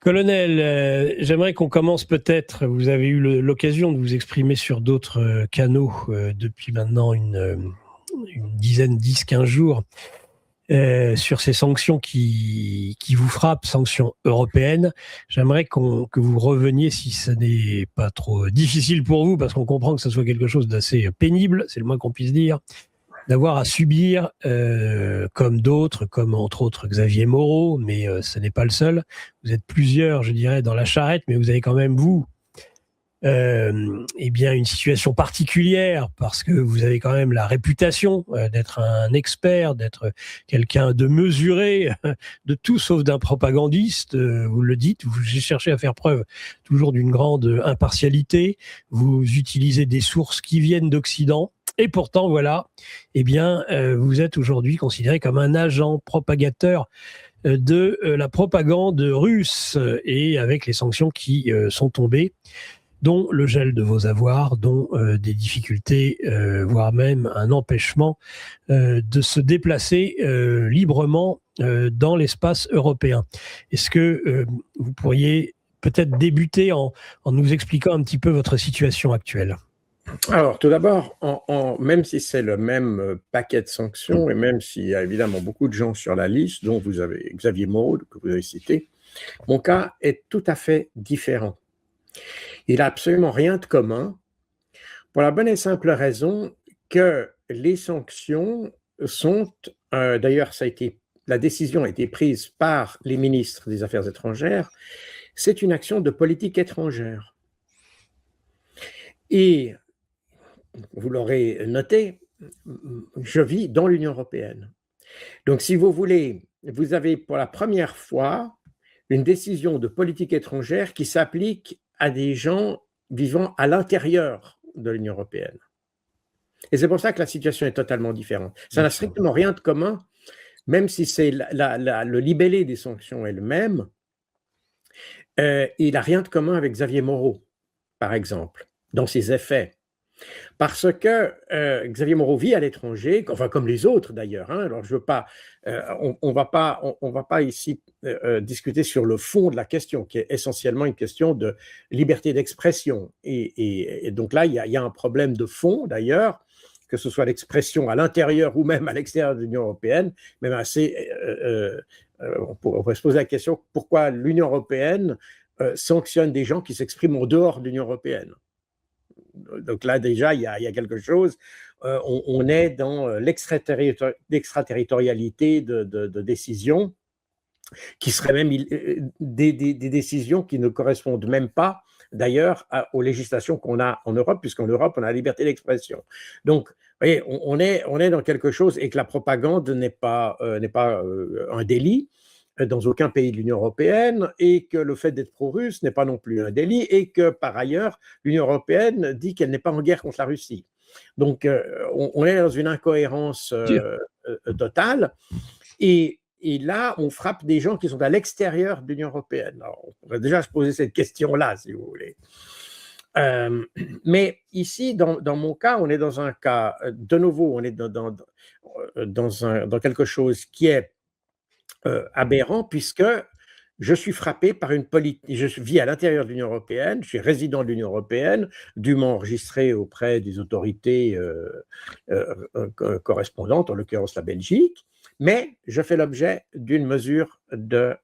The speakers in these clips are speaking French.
Colonel, j'aimerais qu'on commence peut-être, vous avez eu l'occasion de vous exprimer sur d'autres canaux depuis maintenant une dizaine, 10, 15 jours, sur ces sanctions qui vous frappent, sanctions européennes. J'aimerais que vous reveniez, si ce n'est pas trop difficile pour vous, parce qu'on comprend que ce soit quelque chose d'assez pénible, c'est le moins qu'on puisse dire, d'avoir à subir, comme d'autres, comme entre autres Xavier Moreau, mais ce n'est pas le seul. Vous êtes plusieurs, je dirais, dans la charrette, mais vous avez quand même, vous, eh bien, une situation particulière parce que vous avez quand même la réputation d'être un expert, d'être quelqu'un de mesuré, de tout sauf d'un propagandiste. Vous le dites, vous cherchez à faire preuve toujours d'une grande impartialité. Vous utilisez des sources qui viennent d'Occident. Et pourtant, voilà, eh bien, vous êtes aujourd'hui considéré comme un agent propagateur de la propagande russe et avec les sanctions qui sont tombées, dont le gel de vos avoirs, dont des difficultés, voire même un empêchement de se déplacer librement dans l'espace européen. Est-ce que vous pourriez peut-être débuter en nous expliquant un petit peu votre situation actuelle ? Alors, tout d'abord, même si c'est le même paquet de sanctions, et même s'il y a évidemment beaucoup de gens sur la liste, dont vous avez Xavier Moreau, que vous avez cité, mon cas est tout à fait différent. Il n'a absolument rien de commun, pour la bonne et simple raison que les sanctions sont, d'ailleurs, la décision a été prise par les ministres des Affaires étrangères, c'est une action de politique étrangère. Et vous l'aurez noté, je vis dans l'Union européenne. Donc, si vous voulez, vous avez pour la première fois une décision de politique étrangère qui s'applique à des gens vivant à l'intérieur de l'Union européenne. Et c'est pour ça que la situation est totalement différente. Ça n'a strictement rien de commun, même si c'est le libellé des sanctions est le même, il n'a rien de commun avec Xavier Moreau, par exemple, dans ses effets. Parce que Xavier Moreau vit à l'étranger, enfin comme les autres d'ailleurs. Alors je veux pas, on va pas ici discuter sur le fond de la question, qui est essentiellement une question de liberté d'expression. Et donc là, il y a un problème de fond d'ailleurs, que ce soit l'expression à l'intérieur ou même à l'extérieur de l'Union européenne, même assez. On pourrait se poser la question pourquoi l'Union européenne sanctionne des gens qui s'expriment en dehors de l'Union européenne. Donc là, déjà, il y a quelque chose. On est dans l'extraterritorialité de décisions qui seraient même des décisions qui ne correspondent même pas, d'ailleurs, aux législations qu'on a en Europe, puisqu'en Europe, on a la liberté d'expression. Donc, vous voyez, on est dans quelque chose et que la propagande n'est pas un délit dans aucun pays de l'Union européenne, et que le fait d'être pro-russe n'est pas non plus un délit, et que par ailleurs, l'Union européenne dit qu'elle n'est pas en guerre contre la Russie. Donc, on est dans une incohérence totale, et là, on frappe des gens qui sont à l'extérieur de l'Union européenne. Alors, on pourrait déjà se poser cette question-là, si vous voulez. Mais ici, dans mon cas, on est dans un cas, de nouveau, on est dans quelque chose qui est aberrant, puisque je suis frappé par une politique. Je vis à l'intérieur de l'Union européenne, je suis résident de l'Union européenne, dûment enregistré auprès des autorités correspondantes, en l'occurrence la Belgique, mais je fais l'objet d'une mesure de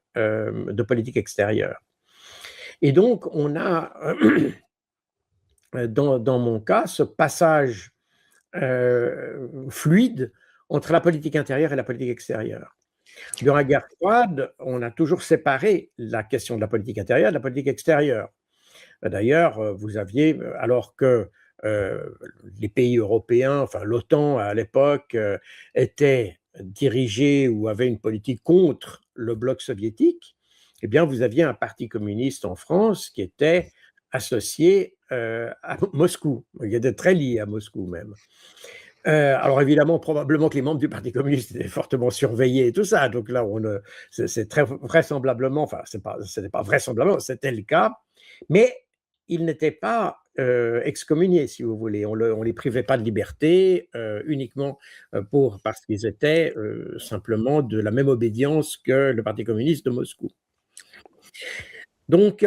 politique extérieure. Et donc, on a, dans mon cas, ce passage fluide entre la politique intérieure et la politique extérieure. Durant la guerre froide, on a toujours séparé la question de la politique intérieure de la politique extérieure. D'ailleurs, vous aviez, alors que les pays européens, enfin l'OTAN à l'époque, étaient dirigés ou avaient une politique contre le bloc soviétique, eh bien, vous aviez un parti communiste en France qui était associé à Moscou. Il était très lié à Moscou même. Alors évidemment, probablement que les membres du Parti communiste étaient fortement surveillés et tout ça. Donc là, c'est très vraisemblablement, enfin, ce n'est pas vraisemblablement, c'était le cas, mais ils n'étaient pas excommuniés, si vous voulez. On les privait pas de liberté uniquement parce qu'ils étaient simplement de la même obédience que le Parti communiste de Moscou. Donc,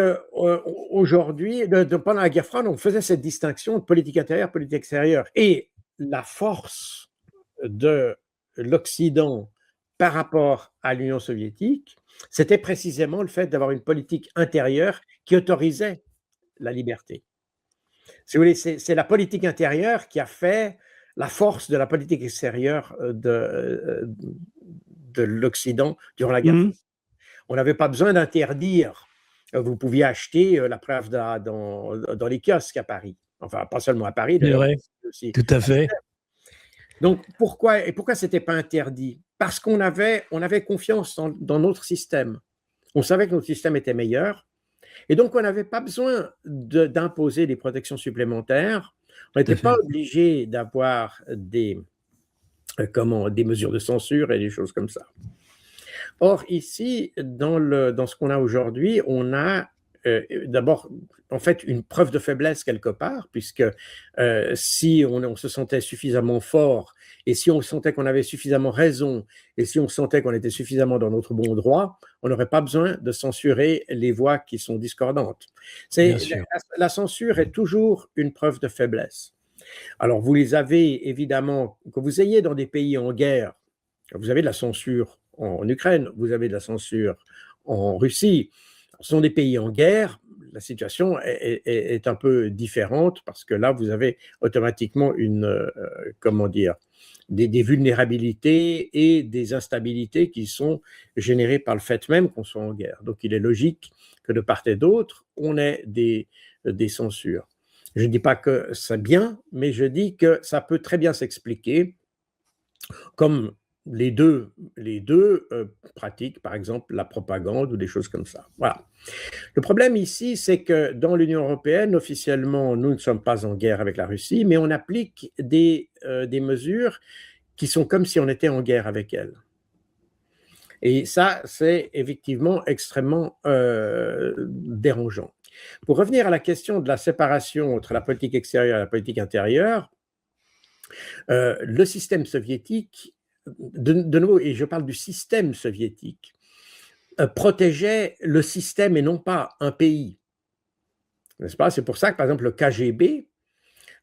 aujourd'hui, pendant la guerre froide, on faisait cette distinction de politique intérieure, politique extérieure. Et la force de l'Occident par rapport à l'Union soviétique, c'était précisément le fait d'avoir une politique intérieure qui autorisait la liberté. Si vous voulez, c'est la politique intérieure qui a fait la force de la politique extérieure de l'Occident durant la guerre froide. On n'avait pas besoin d'interdire. Vous pouviez acheter la Pravda dans les kiosques à Paris. Enfin, pas seulement à Paris, C'est d'ailleurs. vrai, tout à fait. Donc, pourquoi ce n'était pas interdit? Parce qu'on avait confiance dans notre système. On savait que notre système était meilleur. Et donc, on n'avait pas besoin d'imposer des protections supplémentaires. On n'était pas obligé d'avoir des mesures de censure et des choses comme ça. Or, ici, dans ce qu'on a aujourd'hui, on a d'abord, en fait, une preuve de faiblesse quelque part, puisque si on se sentait suffisamment fort, et si on sentait qu'on avait suffisamment raison, et si on sentait qu'on était suffisamment dans notre bon droit, on n'aurait pas besoin de censurer les voix qui sont discordantes. La censure est toujours une preuve de faiblesse. Alors, vous les avez évidemment, que vous ayez dans des pays en guerre, vous avez de la censure en Ukraine, vous avez de la censure en Russie. Ce sont des pays en guerre, la situation est un peu différente parce que là, vous avez automatiquement des vulnérabilités et des instabilités qui sont générées par le fait même qu'on soit en guerre. Donc, il est logique que de part et d'autre, on ait des censures. Je ne dis pas que c'est bien, mais je dis que ça peut très bien s'expliquer comme les deux pratiquent, par exemple, la propagande ou des choses comme ça. Voilà. Le problème ici, c'est que dans l'Union européenne, officiellement, nous ne sommes pas en guerre avec la Russie, mais on applique des mesures qui sont comme si on était en guerre avec elle. Et ça, c'est effectivement extrêmement dérangeant. Pour revenir à la question de la séparation entre la politique extérieure et la politique intérieure, le système soviétique, de nouveau, et je parle du système soviétique, protégeait le système et non pas un pays. N'est-ce pas? C'est pour ça que, par exemple, le KGB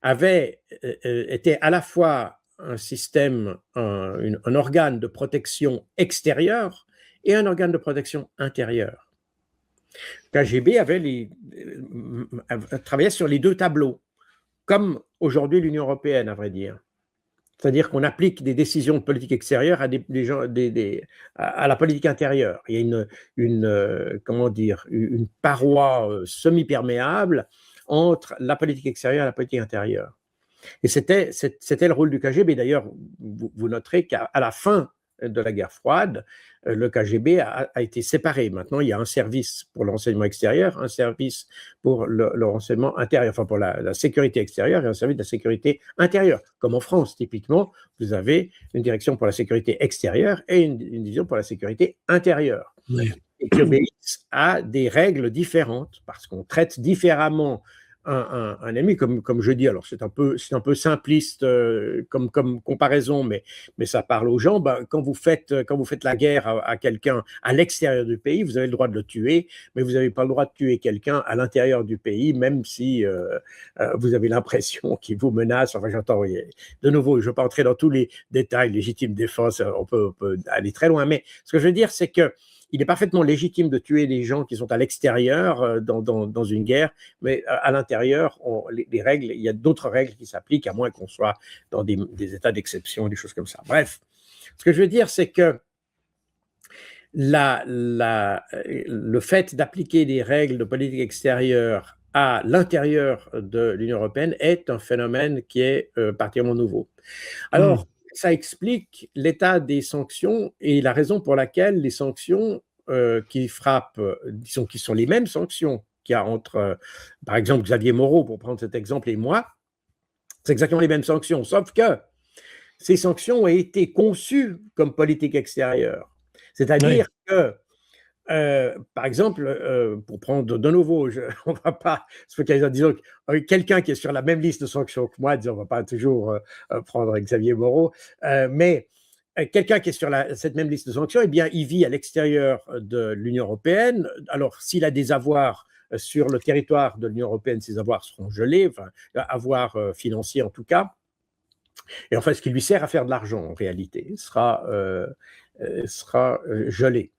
était à la fois un système, un organe de protection extérieure et un organe de protection intérieure. Le KGB travaillait sur les deux tableaux, comme aujourd'hui l'Union européenne, à vrai dire. C'est-à-dire qu'on applique des décisions de politique extérieure à la politique intérieure. Il y a une paroi semi-perméable entre la politique extérieure et la politique intérieure. Et c'était le rôle du KGB. D'ailleurs, vous noterez qu'à la fin de la guerre froide, le KGB a été séparé. Maintenant, il y a un service pour le renseignement extérieur, un service pour le renseignement intérieur, enfin pour la sécurité extérieure et un service de la sécurité intérieure. Comme en France, typiquement, vous avez une direction pour la sécurité extérieure et une division pour la sécurité intérieure. Oui. Et qui obéissent à des règles différentes parce qu'on traite différemment un ennemi, comme je dis. Alors c'est un peu simpliste comme comparaison, mais ça parle aux gens. Quand vous faites la guerre à quelqu'un à l'extérieur du pays, vous avez le droit de le tuer, mais vous n'avez pas le droit de tuer quelqu'un à l'intérieur du pays, même si vous avez l'impression qu'il vous menace. Enfin, j'entends, de nouveau, je ne vais pas entrer dans tous les détails, légitime défense, on peut aller très loin, mais ce que je veux dire, c'est que il est parfaitement légitime de tuer des gens qui sont à l'extérieur dans une guerre, mais à l'intérieur, les règles, il y a d'autres règles qui s'appliquent, à moins qu'on soit dans des états d'exception, des choses comme ça. Bref, ce que je veux dire, c'est que le fait d'appliquer des règles de politique extérieure à l'intérieur de l'Union européenne est un phénomène qui est particulièrement nouveau. Alors, ça explique l'état des sanctions et la raison pour laquelle les sanctions qui frappent, disons, qui sont les mêmes sanctions qu'il y a entre, par exemple, Xavier Moreau, pour prendre cet exemple, et moi, c'est exactement les mêmes sanctions, sauf que ces sanctions ont été conçues comme politique extérieure. C'est-à-dire que, par exemple, pour prendre de nouveau, on ne va pas se focaliser, disons, quelqu'un qui est sur la même liste de sanctions que moi, disons, on ne va pas toujours prendre Xavier Moreau, mais quelqu'un qui est sur cette même liste de sanctions, eh bien, il vit à l'extérieur de l'Union européenne. Alors, s'il a des avoirs sur le territoire de l'Union européenne, ces avoirs seront gelés, enfin, avoirs financiers en tout cas. Et enfin, ce qui lui sert à faire de l'argent, en réalité, sera gelé.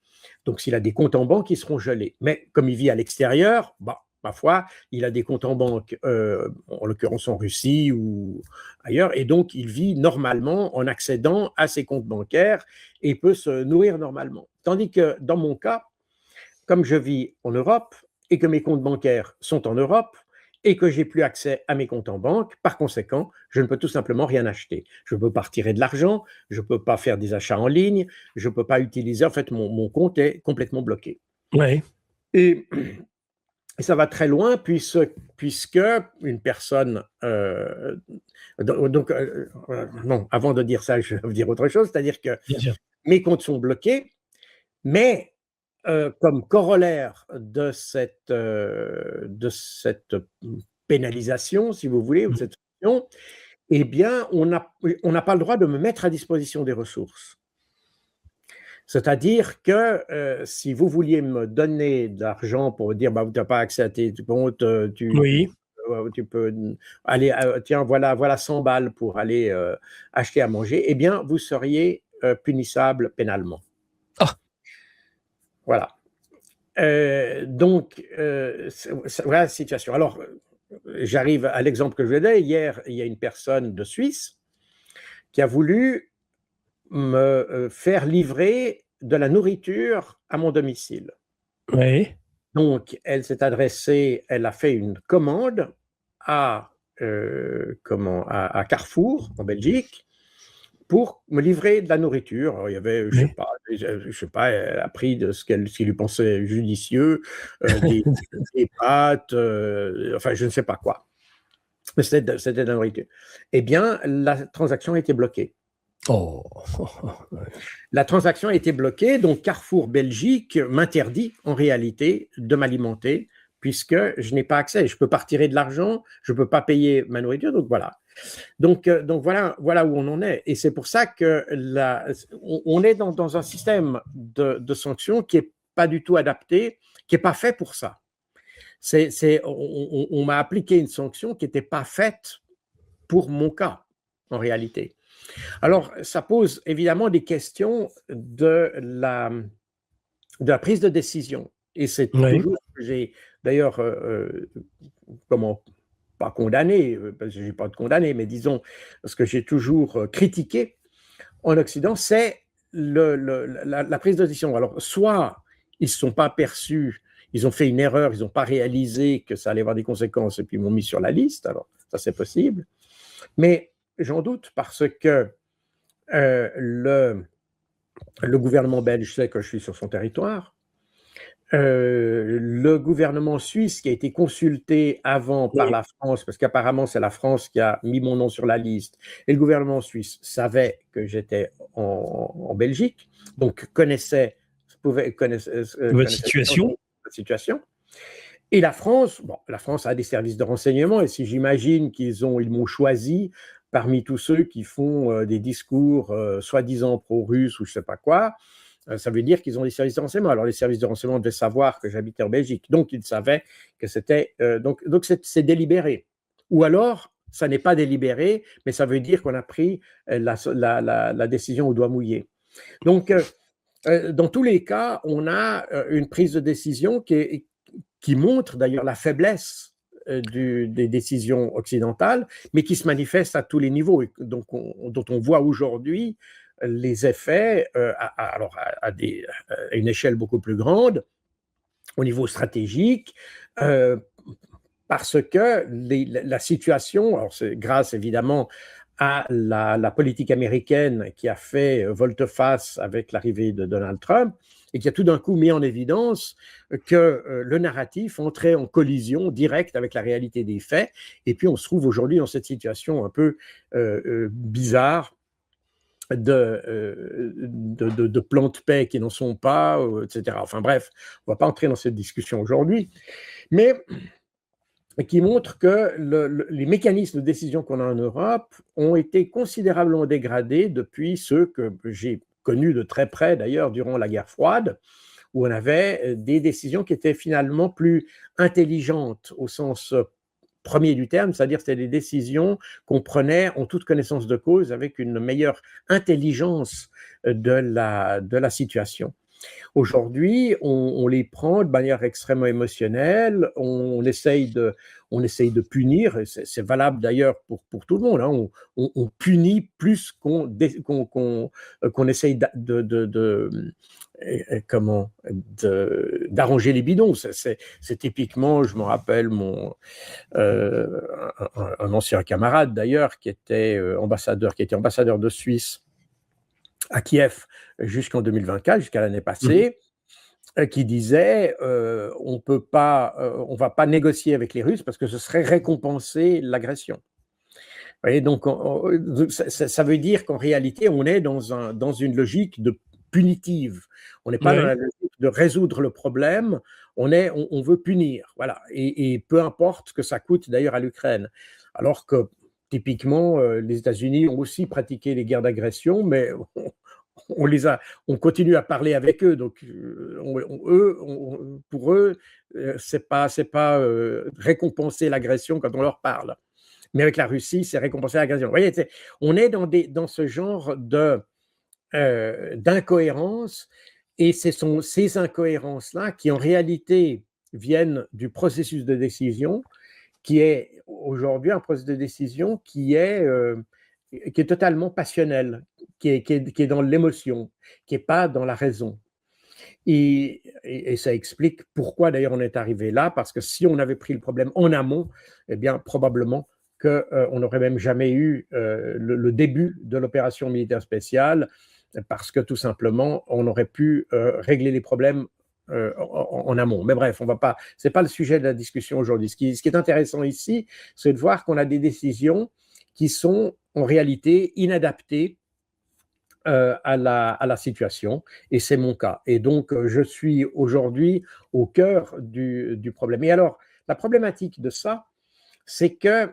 Donc, s'il a des comptes en banque, ils seront gelés. Mais comme il vit à l'extérieur, ma foi, il a des comptes en banque, en l'occurrence en Russie ou ailleurs, et donc il vit normalement en accédant à ses comptes bancaires et peut se nourrir normalement. Tandis que dans mon cas, comme je vis en Europe et que mes comptes bancaires sont en Europe et que j'ai plus accès à mes comptes en banque, par conséquent, je ne peux tout simplement rien acheter. Je ne peux pas retirer de l'argent, je ne peux pas faire des achats en ligne, je ne peux pas utiliser, en fait, mon compte est complètement bloqué. Ouais. Et ça va très loin puisque une personne... non, avant de dire ça, je vais vous dire autre chose, c'est-à-dire que mes comptes sont bloqués, mais comme corollaire de cette pénalisation, si vous voulez, ou de cette sanction, eh bien, on n'a pas le droit de me mettre à disposition des ressources. C'est-à-dire que si vous vouliez me donner de l'argent pour dire tu n'as pas accès à tes comptes, tu peux aller, tiens, voilà 100 balles pour aller acheter à manger, eh bien, vous seriez punissable pénalement. Ah. Voilà. Donc, voilà la situation. Alors, j'arrive à l'exemple que je vous ai. Hier, il y a une personne de Suisse qui a voulu me faire livrer de la nourriture à mon domicile. Oui. Donc, elle s'est adressée, elle a fait une commande à Carrefour, en Belgique, pour me livrer de la nourriture. Alors, il y avait, je sais pas, elle a pris de ce qui lui pensait judicieux, des pâtes, enfin, je ne sais pas quoi. Mais c'était de la nourriture. Eh bien, la transaction a été bloquée. Oh. La transaction a été bloquée, donc Carrefour Belgique m'interdit en réalité de m'alimenter puisque je n'ai pas accès. Je ne peux pas retirer de l'argent, je ne peux pas payer ma nourriture, donc voilà. Donc voilà où on en est. Et c'est pour ça que on est dans un système de sanctions qui n'est pas du tout adapté, qui n'est pas fait pour ça. On m'a appliqué une sanction qui n'était pas faite pour mon cas, en réalité. Alors, ça pose évidemment des questions de la prise de décision. Et c'est toujours ce que j'ai, d'ailleurs, pas condamné, parce que je n'ai pas de condamné, mais disons, ce que j'ai toujours critiqué en Occident, c'est la prise de décision. Alors, soit ils ne se sont pas aperçus, ils ont fait une erreur, ils n'ont pas réalisé que ça allait avoir des conséquences et puis ils m'ont mis sur la liste, alors ça c'est possible. Mais j'en doute parce que le gouvernement belge sait que je suis sur son territoire. Le gouvernement suisse qui a été consulté avant par la France, parce qu'apparemment c'est la France qui a mis mon nom sur la liste, et le gouvernement suisse savait que j'étais en Belgique, donc connaissait la situation. Et la France a des services de renseignement, et si j'imagine ils m'ont choisi parmi tous ceux qui font des discours soi-disant pro-russes ou je ne sais pas quoi, ça veut dire qu'ils ont des services de renseignement. Alors, les services de renseignement devaient savoir que j'habitais en Belgique. Donc, ils savaient que c'était… donc c'est délibéré. Ou alors, ça n'est pas délibéré, mais ça veut dire qu'on a pris la décision au doigt mouillé. Donc, dans tous les cas, on a une prise de décision qui montre d'ailleurs la faiblesse des décisions occidentales, mais qui se manifeste à tous les niveaux, et donc dont on voit aujourd'hui les effets à une échelle beaucoup plus grande, au niveau stratégique, parce que la situation, alors c'est grâce évidemment à la politique américaine qui a fait volte-face avec l'arrivée de Donald Trump, et qui a tout d'un coup mis en évidence que le narratif entrait en collision directe avec la réalité des faits, et puis on se trouve aujourd'hui dans cette situation un peu bizarre de plans de paix qui n'en sont pas, etc. Enfin bref, on ne va pas entrer dans cette discussion aujourd'hui, mais qui montre que les mécanismes de décision qu'on a en Europe ont été considérablement dégradés depuis ceux que j'ai connus de très près, d'ailleurs, durant la guerre froide, où on avait des décisions qui étaient finalement plus intelligentes au sens premier du terme, c'est-à-dire c'était des décisions qu'on prenait en toute connaissance de cause avec une meilleure intelligence de la situation. Aujourd'hui, on les prend de manière extrêmement émotionnelle, on essaye de punir, et c'est valable d'ailleurs pour tout le monde, hein, on punit plus qu'on essaye d'arranger les bidons. C'est typiquement, je me rappelle un ancien camarade d'ailleurs qui était ambassadeur de Suisse à Kiev jusqu'en 2024, jusqu'à l'année passée, qui disait on va pas négocier avec les Russes parce que ce serait récompenser l'agression. Vous voyez, donc ça veut dire qu'en réalité, on est dans une logique de punitive. On n'est pas dans la logique de résoudre le problème, on veut punir. Voilà. Et peu importe ce que ça coûte d'ailleurs à l'Ukraine. Alors que typiquement, les États-Unis ont aussi pratiqué les guerres d'agression, mais on continue à parler avec eux. Donc, pour eux, c'est pas récompenser l'agression quand on leur parle. Mais avec la Russie, c'est récompenser l'agression. Vous voyez, on est dans ce genre d'incohérence, et ce sont ces incohérences-là qui, en réalité, viennent du processus de décision, qui est aujourd'hui un processus de décision qui est totalement passionnel, qui est dans l'émotion, qui n'est pas dans la raison. Et ça explique pourquoi d'ailleurs on est arrivé là, parce que si on avait pris le problème en amont, eh bien probablement qu'on n'aurait même jamais eu le début de l'opération militaire spéciale, parce que tout simplement on aurait pu régler les problèmes en amont. Mais bref, ce n'est pas le sujet de la discussion aujourd'hui. Ce qui est intéressant ici, c'est de voir qu'on a des décisions qui sont en réalité inadaptées à la situation, et c'est mon cas. Et donc, je suis aujourd'hui au cœur du problème. Et alors, la problématique de ça, c'est que,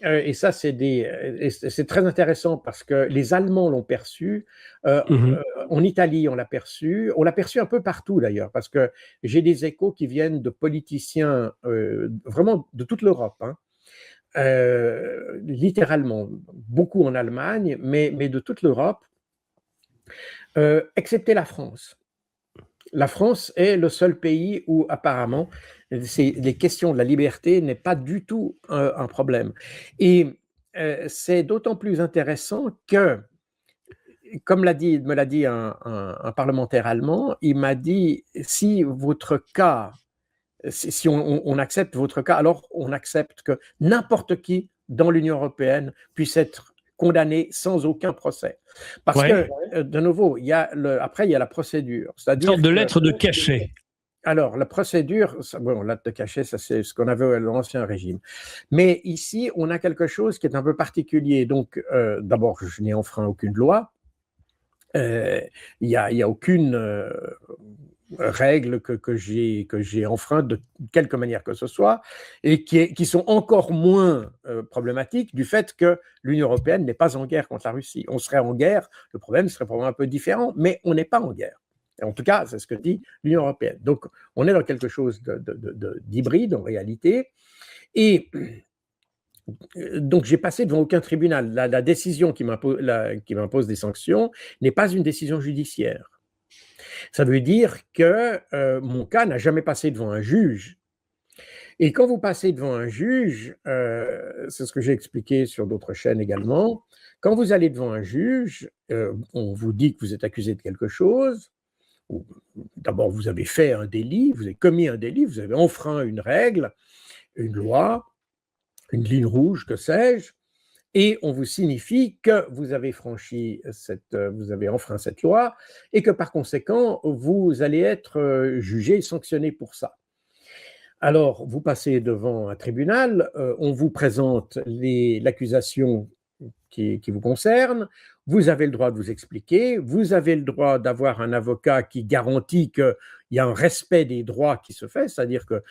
et ça c'est très intéressant parce que les Allemands l'ont perçu, en Italie on l'a perçu un peu partout d'ailleurs, parce que j'ai des échos qui viennent de politiciens vraiment de toute l'Europe, hein, littéralement, beaucoup en Allemagne, mais de toute l'Europe, excepté la France. La France est le seul pays où apparemment les questions de la liberté n'est pas du tout un problème. Et c'est d'autant plus intéressant que, comme me l'a dit un parlementaire allemand, il m'a dit si on accepte votre cas, alors on accepte que n'importe qui dans l'Union européenne puisse être condamné sans aucun procès. Parce que, de nouveau, après, il y a la procédure. Une sorte de lettre de cachet. Alors, la procédure, lettre de cachet, ça c'est ce qu'on avait à l'ancien régime. Mais ici, on a quelque chose qui est un peu particulier. Donc, d'abord, je n'ai enfreint aucune loi. Il n'y a aucune règles que j'ai enfreintes de quelque manière que ce soit, et qui sont encore moins problématiques du fait que l'Union européenne n'est pas en guerre contre la Russie. On serait en guerre, le problème serait probablement un peu différent, mais on n'est pas en guerre. Et en tout cas, c'est ce que dit l'Union européenne. Donc, on est dans quelque chose d'hybride en réalité. Et donc, j'ai passé devant aucun tribunal. La décision qui m'impose des sanctions n'est pas une décision judiciaire. Ça veut dire que mon cas n'a jamais passé devant un juge. Et quand vous passez devant un juge, c'est ce que j'ai expliqué sur d'autres chaînes également, quand vous allez devant un juge, on vous dit que vous êtes accusé de quelque chose. D'abord, vous avez fait un délit, vous avez commis un délit, vous avez enfreint une règle, une loi, une ligne rouge, que sais-je, et on vous signifie que vous avez enfreint cette loi, et que par conséquent, vous allez être jugé, sanctionné pour ça. Alors, vous passez devant un tribunal, on vous présente l'accusation qui vous concerne, vous avez le droit de vous expliquer, vous avez le droit d'avoir un avocat qui garantit qu'il y a un respect des droits qui se fait, c'est-à-dire que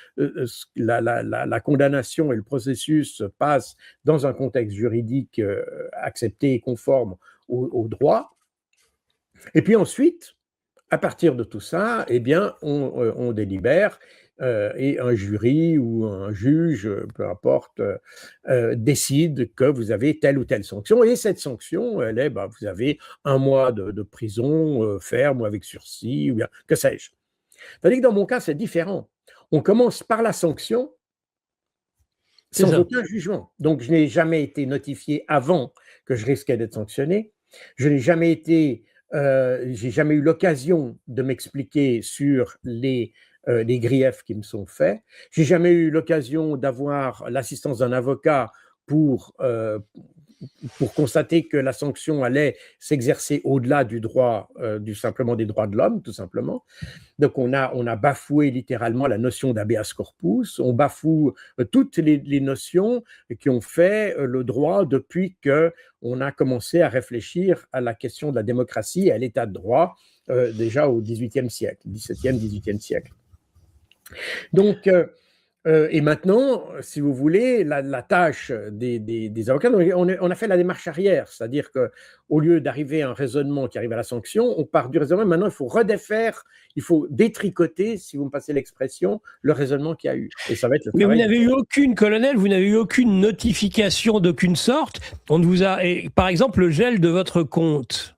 la condamnation et le processus se passent dans un contexte juridique accepté et conforme aux droits. Et puis ensuite, à partir de tout ça, eh bien, on délibère et un jury ou un juge, peu importe, décide que vous avez telle ou telle sanction. Et cette sanction, elle est, vous avez 1 mois de prison ferme ou avec sursis, ou bien que sais-je. Tandis que dans mon cas, c'est différent. On commence par la sanction sans aucun jugement. Donc, je n'ai jamais été notifié avant que je risquais d'être sanctionné. Je n'ai jamais été j'ai jamais eu l'occasion de m'expliquer sur les griefs qui me sont faits. J'ai jamais eu l'occasion d'avoir l'assistance d'un avocat pour constater que la sanction allait s'exercer au-delà du droit, simplement des droits de l'homme, tout simplement. Donc, on a bafoué littéralement la notion d'habeas corpus, on bafoue toutes les notions qui ont fait le droit depuis qu'on a commencé à réfléchir à la question de la démocratie et à l'état de droit, déjà au XVIIIe siècle, XVIIe, XVIIIe siècle. Donc, et maintenant, si vous voulez, la tâche des avocats, on a fait la démarche arrière, c'est-à-dire qu'au lieu d'arriver à un raisonnement qui arrive à la sanction, on part du raisonnement, maintenant il faut redéfaire, il faut détricoter, si vous me passez l'expression, le raisonnement qu'il y a eu. Et ça va être le Mais travail. vous n'avez eu aucune, colonel, vous n'avez eu aucune notification d'aucune sorte. On vous a, par exemple, le gel de votre compte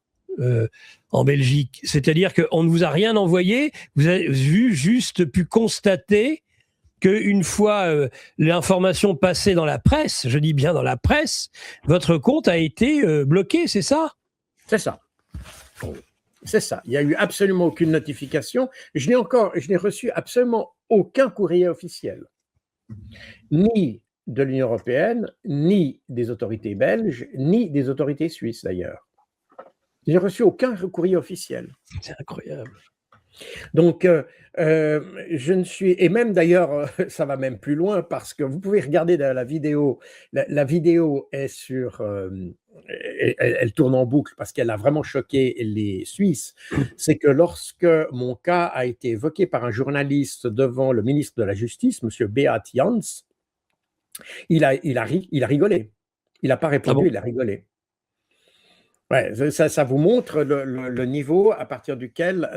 en Belgique, c'est-à-dire qu'on ne vous a rien envoyé, vous avez juste pu constater qu'une fois l'information passée dans la presse, je dis bien dans la presse, votre compte a été bloqué, c'est ça? C'est ça. C'est ça. Il n'y a eu absolument aucune notification. Je n'ai reçu absolument aucun courrier officiel, ni de l'Union européenne, ni des autorités belges, ni des autorités suisses d'ailleurs. Je n'ai reçu aucun courrier officiel. C'est incroyable. Donc, je ne suis... Et même d'ailleurs, ça va même plus loin parce que vous pouvez regarder la vidéo. La vidéo est sur... elle tourne en boucle parce qu'elle a vraiment choqué les Suisses. C'est que lorsque mon cas a été évoqué par un journaliste devant le ministre de la Justice, M. Beat Jans, il a rigolé. Il n'a pas répondu, il a rigolé. Ouais, ça vous montre le niveau à partir duquel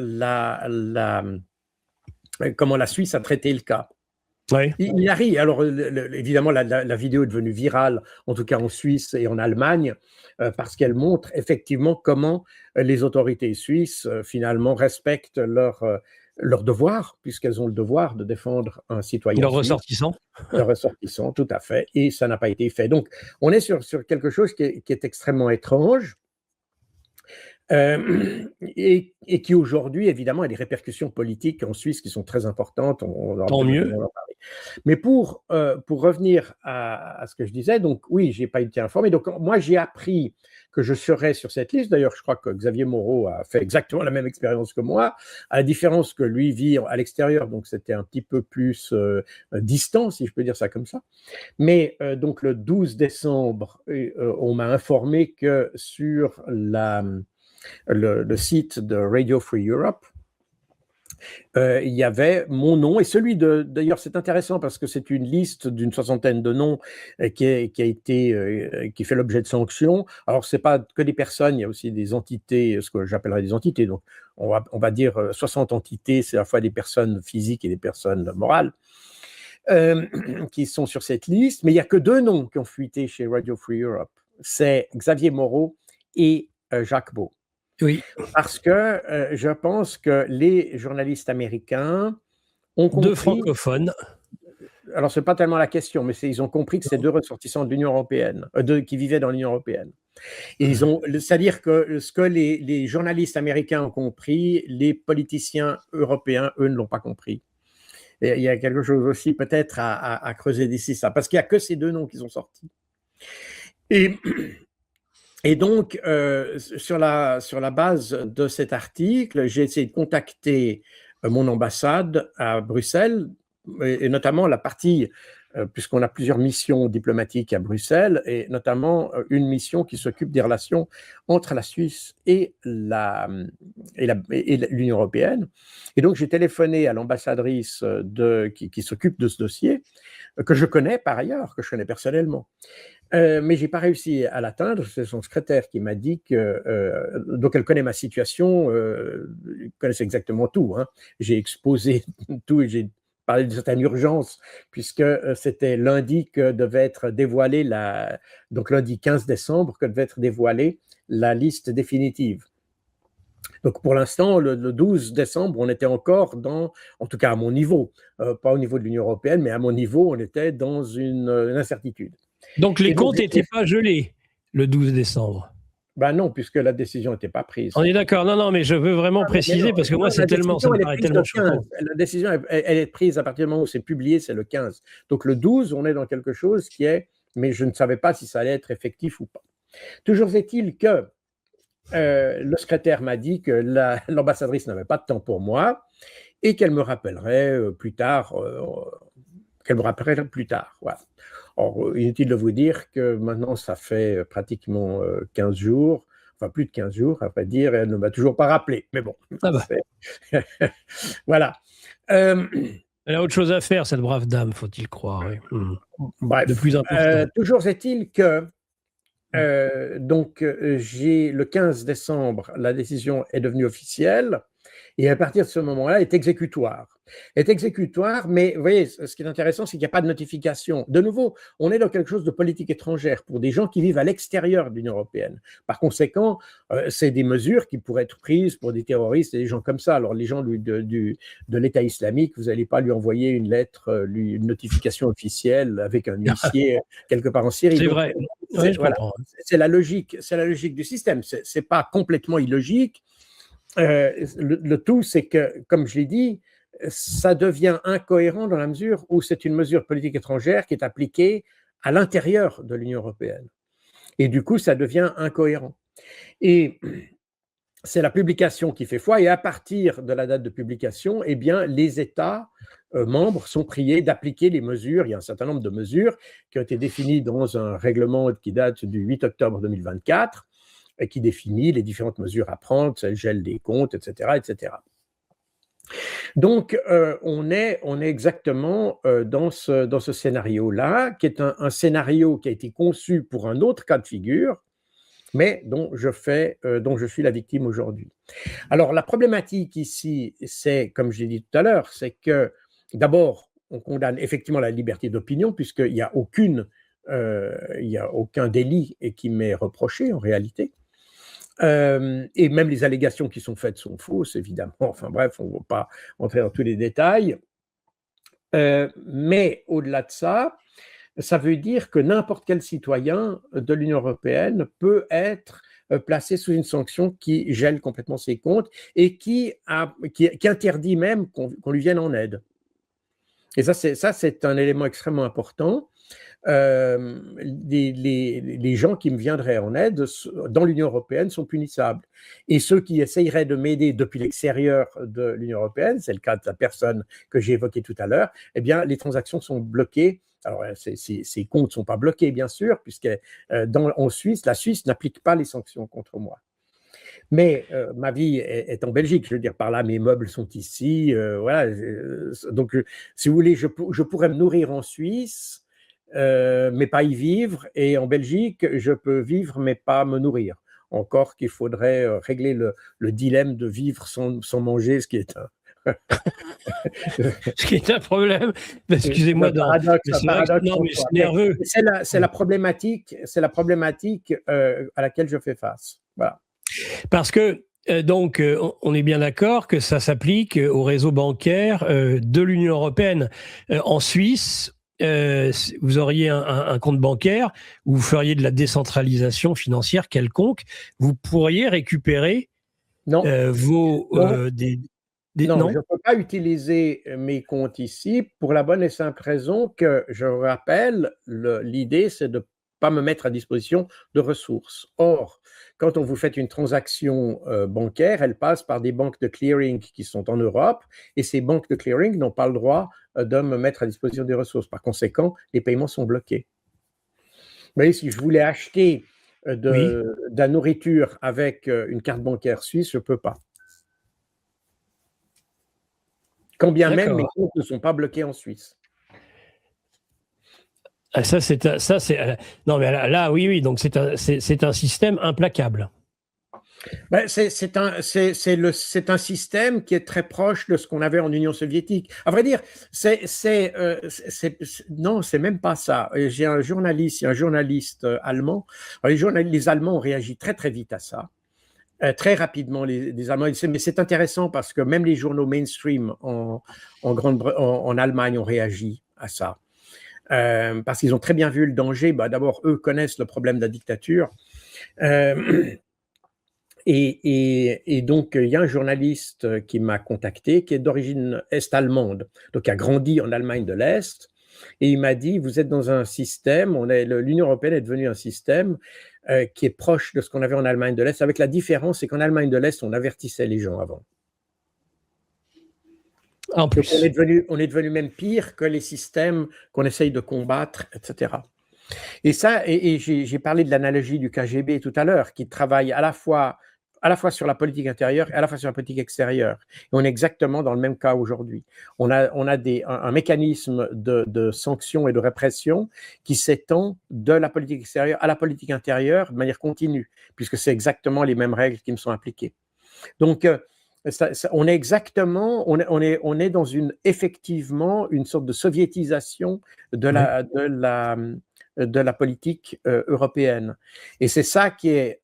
comment la Suisse a traité le cas. Ouais. Il a ri. Alors, évidemment, la vidéo est devenue virale, en tout cas en Suisse et en Allemagne, parce qu'elle montre effectivement comment les autorités suisses, finalement, respectent leur devoir, puisqu'elles ont le devoir de défendre un citoyen. Leurs ressortissants. Leurs ressortissants, tout à fait. Et ça n'a pas été fait. Donc, on est sur quelque chose qui est extrêmement étrange. Et qui aujourd'hui, évidemment, a des répercussions politiques en Suisse qui sont très importantes. Tant mieux. Mais pour revenir à ce que je disais, donc oui, je n'ai pas été informé. Donc moi, j'ai appris que je serais sur cette liste. D'ailleurs, je crois que Xavier Moreau a fait exactement la même expérience que moi, à la différence que lui vit à l'extérieur, donc c'était un petit peu plus distant, si je peux dire ça comme ça. Mais donc le 12 décembre, on m'a informé que sur le site de Radio Free Europe, il y avait mon nom et celui d'ailleurs c'est intéressant parce que c'est une liste d'une 60aine de noms qui fait l'objet de sanctions. Alors c'est pas que des personnes, il y a aussi des entités, ce que j'appellerais des entités, donc on va dire 60 entités, c'est à la fois des personnes physiques et des personnes morales qui sont sur cette liste, mais il n'y a que 2 noms qui ont fuité chez Radio Free Europe, c'est Xavier Moreau et Jacques Beau. Oui. Parce que je pense que les journalistes américains ont compris... 2 francophones. Alors, ce n'est pas tellement la question, mais ils ont compris que c'est 2 ressortissants de l'Union européenne, qui vivaient dans l'Union européenne. Et c'est-à-dire que ce que les journalistes américains ont compris, les politiciens européens, eux, ne l'ont pas compris. Et il y a quelque chose aussi peut-être à creuser d'ici ça, parce qu'il n'y a que ces 2 noms qui sont sortis. Et donc, sur la base de cet article, j'ai essayé de contacter mon ambassade à Bruxelles, et notamment la partie puisqu'on a plusieurs missions diplomatiques à Bruxelles, et notamment une mission qui s'occupe des relations entre la Suisse et l'Union européenne. Et donc, j'ai téléphoné à l'ambassadrice qui s'occupe de ce dossier, que je connais par ailleurs, que je connais personnellement. Mais je n'ai pas réussi à l'atteindre. C'est son secrétaire qui m'a dit que, donc elle connaît ma situation, elle connaît exactement tout, hein. J'ai exposé tout et j'ai parlé de certaines urgences, puisque c'était lundi que devait être dévoilée donc lundi 15 décembre, que devait être dévoilée la liste définitive. Donc pour l'instant, le 12 décembre, on était encore en tout cas à mon niveau, pas au niveau de l'Union européenne, mais à mon niveau, on était dans une incertitude. Donc les comptes n'étaient pas gelés le 12 décembre. Ben non, puisque la décision n'était pas prise. On est d'accord. Non, mais je veux vraiment préciser parce que moi, ça me paraît tellement choquant. La décision, elle est prise à partir du moment où c'est publié, c'est le 15. Donc le 12, on est dans quelque chose qui est, mais je ne savais pas si ça allait être effectif ou pas. Toujours est-il que le secrétaire m'a dit que l'ambassadrice n'avait pas de temps pour moi et qu'elle me rappellerait plus tard. Voilà. Or, inutile de vous dire que maintenant, ça fait pratiquement 15 jours, enfin plus de 15 jours, à vrai dire, et elle ne m'a toujours pas rappelé. Mais bon, voilà. Elle a autre chose à faire, cette brave dame, faut-il croire. Oui. Bref, de plus important. Toujours est-il que donc, j'ai le 15 décembre, la décision est devenue officielle et à partir de ce moment-là, elle est exécutoire. Elle est exécutoire, mais vous voyez, ce qui est intéressant, c'est qu'il n'y a pas de notification. De nouveau, on est dans quelque chose de politique étrangère pour des gens qui vivent à l'extérieur de l'Union européenne. Par conséquent, c'est des mesures qui pourraient être prises pour des terroristes et des gens comme ça. Alors, les gens de l'État islamique, vous n'allez pas lui envoyer une lettre, une notification officielle avec un huissier quelque part en Syrie. C'est vrai. Voilà. C'est la logique du système. C'est pas complètement illogique. Le tout, c'est que, comme je l'ai dit, ça devient incohérent dans la mesure où c'est une mesure politique étrangère qui est appliquée à l'intérieur de l'Union européenne. Et du coup, ça devient incohérent. Et c'est la publication qui fait foi, et à partir de la date de publication, eh bien, les États membres sont priés d'appliquer les mesures. Il y a un certain nombre de mesures qui ont été définies dans un règlement qui date du 8 octobre 2024 et qui définit les différentes mesures à prendre, le gel des comptes, etc., etc. Donc, on est exactement dans ce scénario-là, qui est un scénario qui a été conçu pour un autre cas de figure, mais dont je suis la victime aujourd'hui. Alors, la problématique ici, c'est, comme je l'ai dit tout à l'heure, c'est que, d'abord, on condamne effectivement la liberté d'opinion, puisqu'il n'y a aucun délit qui m'est reproché, en réalité. Et même les allégations qui sont faites sont fausses, évidemment. Enfin bref, on ne va pas entrer dans tous les détails. Mais au-delà de ça, ça veut dire que n'importe quel citoyen de l'Union européenne peut être placé sous une sanction qui gèle complètement ses comptes et qui interdit même qu'on lui vienne en aide. Et ça, c'est un élément extrêmement important. Les gens qui me viendraient en aide dans l'Union européenne sont punissables. Et ceux qui essayeraient de m'aider depuis l'extérieur de l'Union européenne, c'est le cas de la personne que j'ai évoquée tout à l'heure, eh bien, les transactions sont bloquées. Alors, ces comptes ne sont pas bloqués, bien sûr, puisque en Suisse, la Suisse n'applique pas les sanctions contre moi. Mais ma vie est en Belgique, je veux dire, par là, mes meubles sont ici, voilà. Donc, si vous voulez, je pourrais me nourrir en Suisse, mais pas y vivre, et en Belgique, je peux vivre, mais pas me nourrir. Encore qu'il faudrait régler le dilemme de vivre sans manger, ce qui est ce qui est un problème. Excusez-moi, c'est nerveux. C'est la problématique à laquelle je fais face. Voilà. Parce que donc, on est bien d'accord que ça s'applique au réseau bancaire de l'Union européenne. En Suisse, vous auriez un compte bancaire où vous feriez de la décentralisation financière quelconque, vous pourriez récupérer vos... Non, je ne peux pas utiliser mes comptes ici pour la bonne et simple raison que, je rappelle, l'idée, c'est de pas me mettre à disposition de ressources. Or, quand on vous fait une transaction bancaire, elle passe par des banques de clearing qui sont en Europe, et ces banques de clearing n'ont pas le droit de me mettre à disposition des ressources. Par conséquent, les paiements sont bloqués. Vous voyez, si je voulais acheter de la nourriture avec une carte bancaire suisse, je ne peux pas. Quand bien même mes comptes ne sont pas bloqués en Suisse. Non, mais là, oui, donc c'est un système implacable. Ben, c'est un système qui est très proche de ce qu'on avait en Union soviétique. À vrai dire, non, c'est même pas ça. J'ai un journaliste allemand. Alors, les Allemands ont réagi très très vite à ça. Très rapidement, les Allemands. Mais c'est intéressant parce que même les journaux mainstream en Allemagne ont réagi à ça. Parce qu'ils ont très bien vu le danger. D'abord, eux connaissent le problème de la dictature. Et donc, il y a un journaliste qui m'a contacté, qui est d'origine est-allemande, donc qui a grandi en Allemagne de l'Est, et il m'a dit, vous êtes dans un système, l'Union européenne est devenue un système qui est proche de ce qu'on avait en Allemagne de l'Est, avec la différence, c'est qu'en Allemagne de l'Est, on avertissait les gens avant. En plus. Donc, on est devenu même pire que les systèmes qu'on essaye de combattre, etc. Et ça, et j'ai parlé de l'analogie du KGB tout à l'heure, qui travaille à la fois sur la politique intérieure et à la fois sur la politique extérieure. Et on est exactement dans le même cas aujourd'hui. On a un mécanisme de sanctions et de répression qui s'étend de la politique extérieure à la politique intérieure de manière continue, puisque c'est exactement les mêmes règles qui me sont appliquées. Donc, on est exactement, on est dans effectivement une sorte de soviétisation de la politique européenne. Et c'est ça qui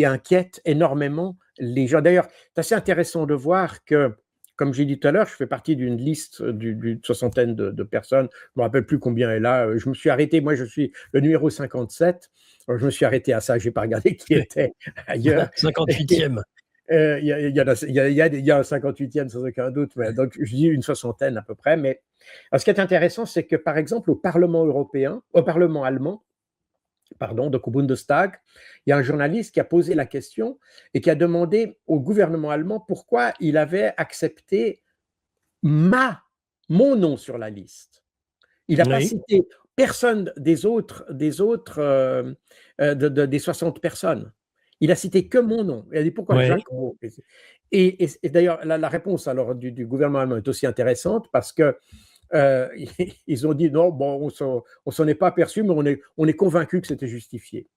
inquiète énormément les gens. D'ailleurs, c'est assez intéressant de voir que, comme j'ai dit tout à l'heure, je fais partie d'une liste d'une soixantaine de personnes. Je ne me rappelle plus combien est là. Je me suis arrêté, moi je suis le numéro 57. Alors, je me suis arrêté à ça, je n'ai pas regardé qui était ailleurs. 58e. Il y a un 58e sans aucun doute, mais donc je dis une soixantaine à peu près. Mais alors, ce qui est intéressant, c'est que par exemple au Parlement allemand, donc au Bundestag, il y a un journaliste qui a posé la question et qui a demandé au gouvernement allemand pourquoi il avait accepté mon nom sur la liste. Il n'a pas cité personne des 60 personnes. Il a cité que mon nom. Il a dit pourquoi Jacques Rau. Et d'ailleurs, la réponse alors du gouvernement allemand est aussi intéressante parce que ils ont dit non, bon, on s'en est pas aperçu, mais on est convaincu que c'était justifié.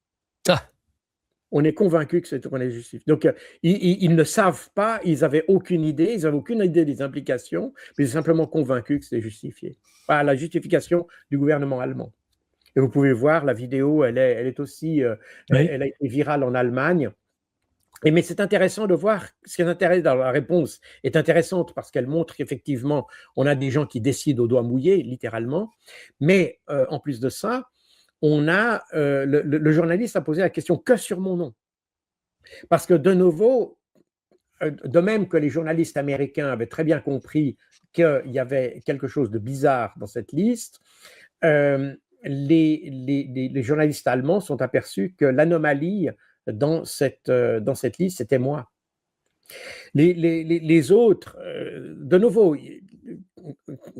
On est convaincu que c'était justifié. Donc, ils ne savent pas, ils n'avaient aucune idée des implications, mais ils sont simplement convaincus que c'était justifié. Voilà la justification du gouvernement allemand. Et vous pouvez voir, la vidéo, elle est aussi, elle a été virale en Allemagne. Mais c'est intéressant de voir, ce qui est intéressant dans la réponse est intéressante parce qu'elle montre qu'effectivement, on a des gens qui décident au doigt mouillé, littéralement. Mais en plus de ça, on a le journaliste a posé la question que sur mon nom. Parce que de nouveau, de même que les journalistes américains avaient très bien compris qu'il y avait quelque chose de bizarre dans cette liste, les journalistes allemands sont aperçus que l'anomalie dans cette liste, c'était moi. Les autres, de nouveau,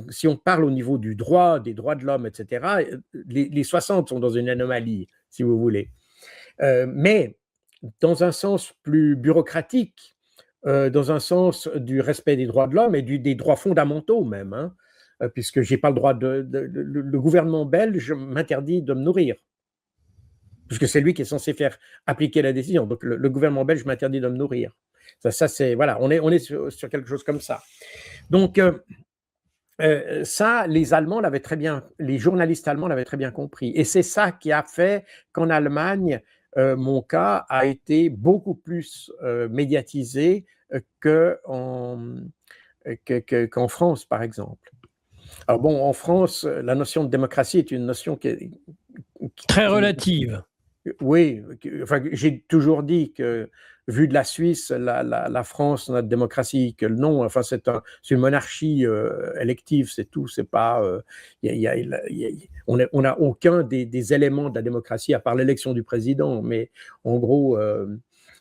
si on parle au niveau des droits de l'homme, etc., les 60 sont dans une anomalie, si vous voulez. Mais dans un sens plus bureaucratique, dans un sens du respect des droits de l'homme et des droits fondamentaux même, hein, puisque j'ai pas le droit le gouvernement belge m'interdit de me nourrir, puisque c'est lui qui est censé faire appliquer la décision. Donc le gouvernement belge m'interdit de me nourrir. Ça c'est voilà, on est sur quelque chose comme ça. Donc ça, les Allemands l'avaient très bien, les journalistes allemands l'avaient très bien compris. Et c'est ça qui a fait qu'en Allemagne, mon cas a été beaucoup plus médiatisé qu'en France, par exemple. Alors bon, en France, la notion de démocratie est une notion qui est très relative. Oui, enfin, j'ai toujours dit que vu de la Suisse, la France n'a de démocratie que le nom. Enfin, c'est une monarchie élective, c'est tout. C'est pas, on n'a aucun des éléments de la démocratie à part l'élection du président. Mais en gros,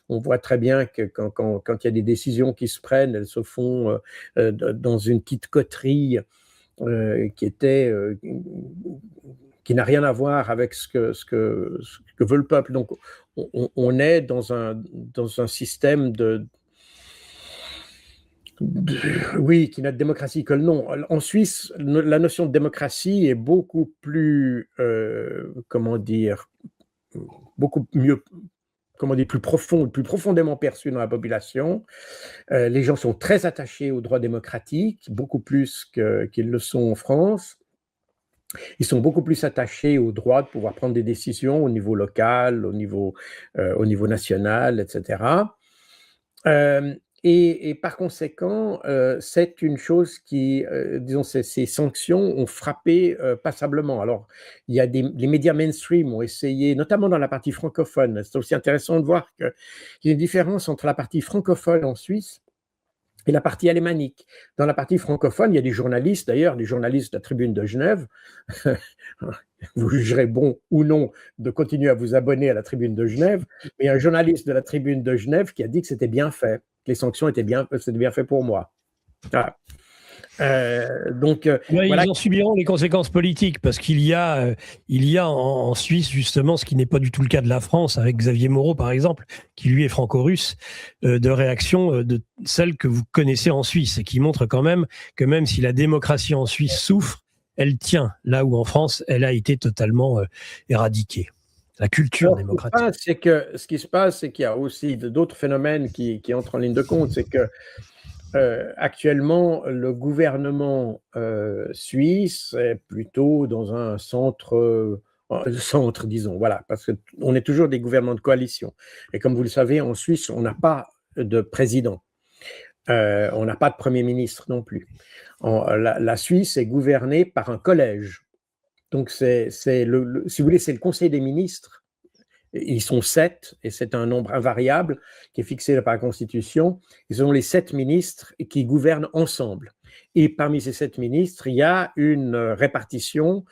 on voit très bien que quand il y a des décisions qui se prennent, elles se font dans une petite coterie qui n'a rien à voir avec ce que veut le peuple. Donc, on est dans un système oui, qui n'a de démocratie que le nom. En Suisse, la notion de démocratie est beaucoup plus, comment dire, beaucoup mieux, comment dire, plus profondément perçue dans la population. Les gens sont très attachés aux droits démocratiques, beaucoup plus qu'ils le sont en France. Ils sont beaucoup plus attachés au droit de pouvoir prendre des décisions au niveau local, au niveau national, etc. Et par conséquent, c'est une chose qui, disons, ces sanctions ont frappé passablement. Alors, il y a les médias mainstream ont essayé, notamment dans la partie francophone. C'est aussi intéressant de voir qu'il y a une différence entre la partie francophone en Suisse et la partie alémanique. Dans la partie francophone, il y a des journalistes, d'ailleurs, des journalistes de la Tribune de Genève. Vous jugerez bon ou non de continuer à vous abonner à la Tribune de Genève, mais il y a un journaliste de la Tribune de Genève qui a dit que c'était bien fait, que les sanctions c'était bien fait pour moi. Voilà. Voilà. Ils en subiront les conséquences politiques parce qu'il y a en Suisse justement ce qui n'est pas du tout le cas de la France avec Xavier Moreau par exemple qui lui est franco-russe de réaction de celle que vous connaissez en Suisse et qui montre quand même que même si la démocratie en Suisse souffre, elle tient là où en France elle a été totalement éradiquée. La culture démocratique. Ce qui se passe, c'est qu'il y a aussi d'autres phénomènes qui entrent en ligne de compte, c'est que actuellement, le gouvernement suisse est plutôt dans un centre, disons, voilà, parce qu'on est toujours des gouvernements de coalition. Et comme vous le savez, en Suisse, on n'a pas de président. On n'a pas de Premier ministre non plus. La Suisse est gouvernée par un collège. Donc, si vous voulez, c'est le Conseil des ministres. Ils sont 7, et c'est un nombre invariable qui est fixé par la Constitution. Ils sont les 7 ministres qui gouvernent ensemble. Et parmi ces 7 ministres, il y a une répartition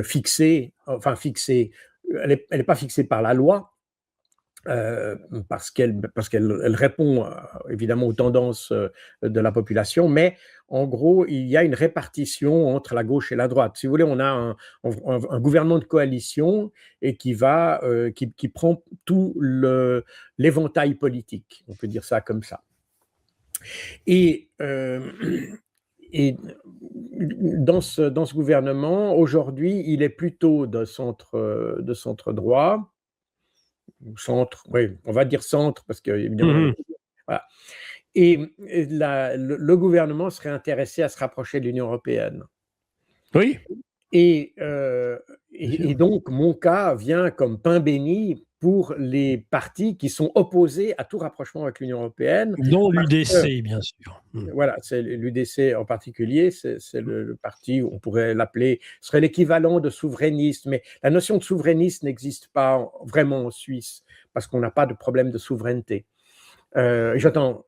fixée. Elle n'est pas fixée par la loi, parce qu'elle répond évidemment aux tendances de la population, mais en gros, il y a une répartition entre la gauche et la droite. Si vous voulez, on a un gouvernement de coalition et qui prend tout l'éventail politique, on peut dire ça comme ça. Et dans ce gouvernement, aujourd'hui, il est plutôt de centre droit, centre, oui, on va dire centre, parce que évidemment, voilà. Et le gouvernement serait intéressé à se rapprocher de l'Union européenne. Oui. Et donc, mon cas vient comme pain béni pour les partis qui sont opposés à tout rapprochement avec l'Union européenne. Dont l'UDC, bien sûr. Voilà, c'est l'UDC en particulier, c'est le parti, on pourrait l'appeler, serait l'équivalent de souverainiste, mais la notion de souverainiste n'existe pas vraiment en Suisse, parce qu'on n'a pas de problème de souveraineté. J'attends,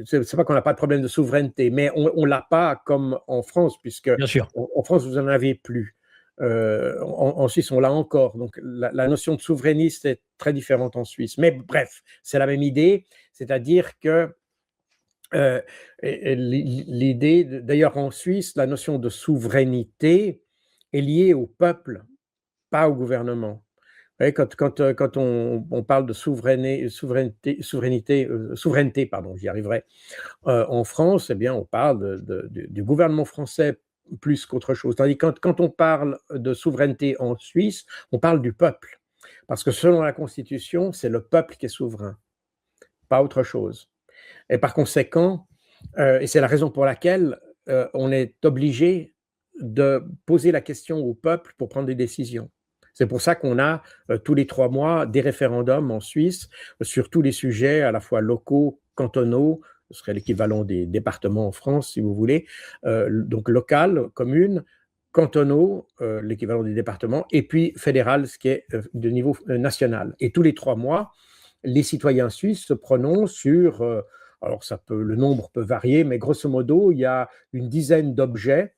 c'est pas qu'on n'a pas de problème de souveraineté, mais on l'a pas comme en France, puisque en France, vous en avez plus. En Suisse, on l'a encore. Donc, la notion de souverainiste est très différente en Suisse. Mais bref, c'est la même idée, c'est-à-dire que l'idée, d'ailleurs en Suisse, la notion de souveraineté est liée au peuple, pas au gouvernement. Vous voyez, quand on parle de souveraineté, j'y arriverai, en France, eh bien, on parle du gouvernement français plus qu'autre chose. Tandis que quand on parle de souveraineté en Suisse, on parle du peuple. Parce que selon la Constitution, c'est le peuple qui est souverain, pas autre chose. Et par conséquent, et c'est la raison pour laquelle on est obligé de poser la question au peuple pour prendre des décisions. C'est pour ça qu'on a tous les 3 mois des référendums en Suisse sur tous les sujets à la fois locaux, cantonaux, ce serait l'équivalent des départements en France, si vous voulez, donc local, commune, cantonaux, l'équivalent des départements, et puis fédéral, ce qui est de niveau national. Et tous les 3 mois, les citoyens suisses se prononcent sur, alors le nombre peut varier, mais grosso modo, il y a une dizaine d'objets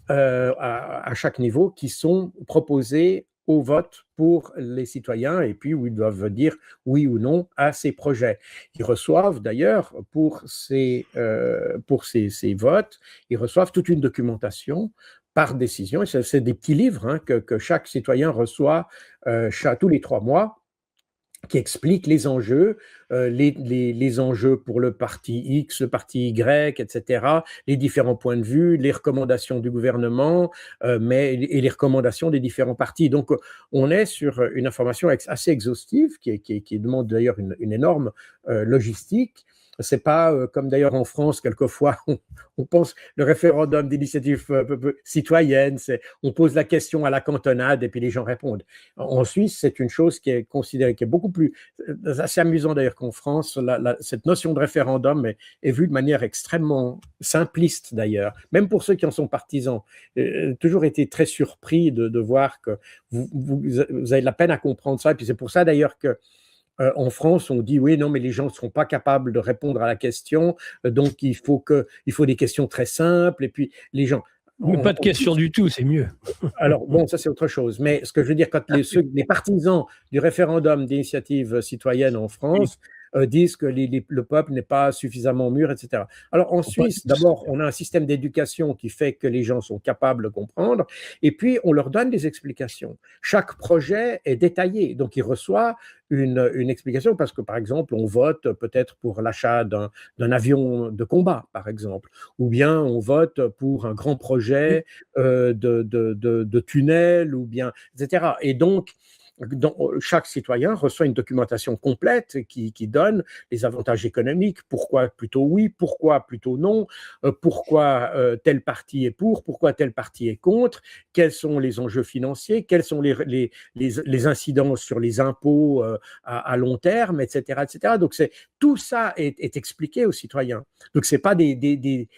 à chaque niveau qui sont proposés au vote pour les citoyens et puis où ils doivent dire oui ou non à ces projets. Ils reçoivent d'ailleurs ces votes, ils reçoivent toute une documentation par décision. Et c'est des petits livres hein, que chaque citoyen reçoit tous les 3 mois qui explique les enjeux, les enjeux pour le parti X, le parti Y, etc., les différents points de vue, les recommandations du gouvernement, et les recommandations des différents partis. Donc, on est sur une information assez exhaustive qui demande d'ailleurs une énorme logistique. C'est pas comme d'ailleurs en France, quelquefois, on pense le référendum d'initiative citoyenne, on pose la question à la cantonade et puis les gens répondent. En Suisse, c'est une chose qui est considérée, qui est beaucoup plus, assez amusant d'ailleurs qu'en France, cette notion de référendum est vue de manière extrêmement simpliste d'ailleurs, même pour ceux qui en sont partisans. Toujours été très surpris de voir que vous avez de la peine à comprendre ça, et puis c'est pour ça d'ailleurs que en France, on dit oui, non, mais les gens ne seront pas capables de répondre à la question, donc il faut des questions très simples, et puis les gens… Pas de questions du tout, c'est mieux. Alors, bon, ça c'est autre chose, mais ce que je veux dire, quand les partisans du référendum d'initiative citoyenne en France disent que le peuple n'est pas suffisamment mûr, etc. Alors en Suisse, d'abord, on a un système d'éducation qui fait que les gens sont capables de comprendre, et puis on leur donne des explications. Chaque projet est détaillé, donc il reçoit une explication, parce que par exemple, on vote peut-être pour l'achat d'un avion de combat, par exemple, ou bien on vote pour un grand projet de tunnel, ou bien, etc. Et donc, chaque citoyen reçoit une documentation complète qui donne les avantages économiques, pourquoi plutôt oui, pourquoi plutôt non, pourquoi tel parti est pour, pourquoi tel parti est contre, quels sont les enjeux financiers, quelles sont les incidences sur les impôts à long terme, etc., etc. Donc tout ça est expliqué aux citoyens. Donc c'est pas des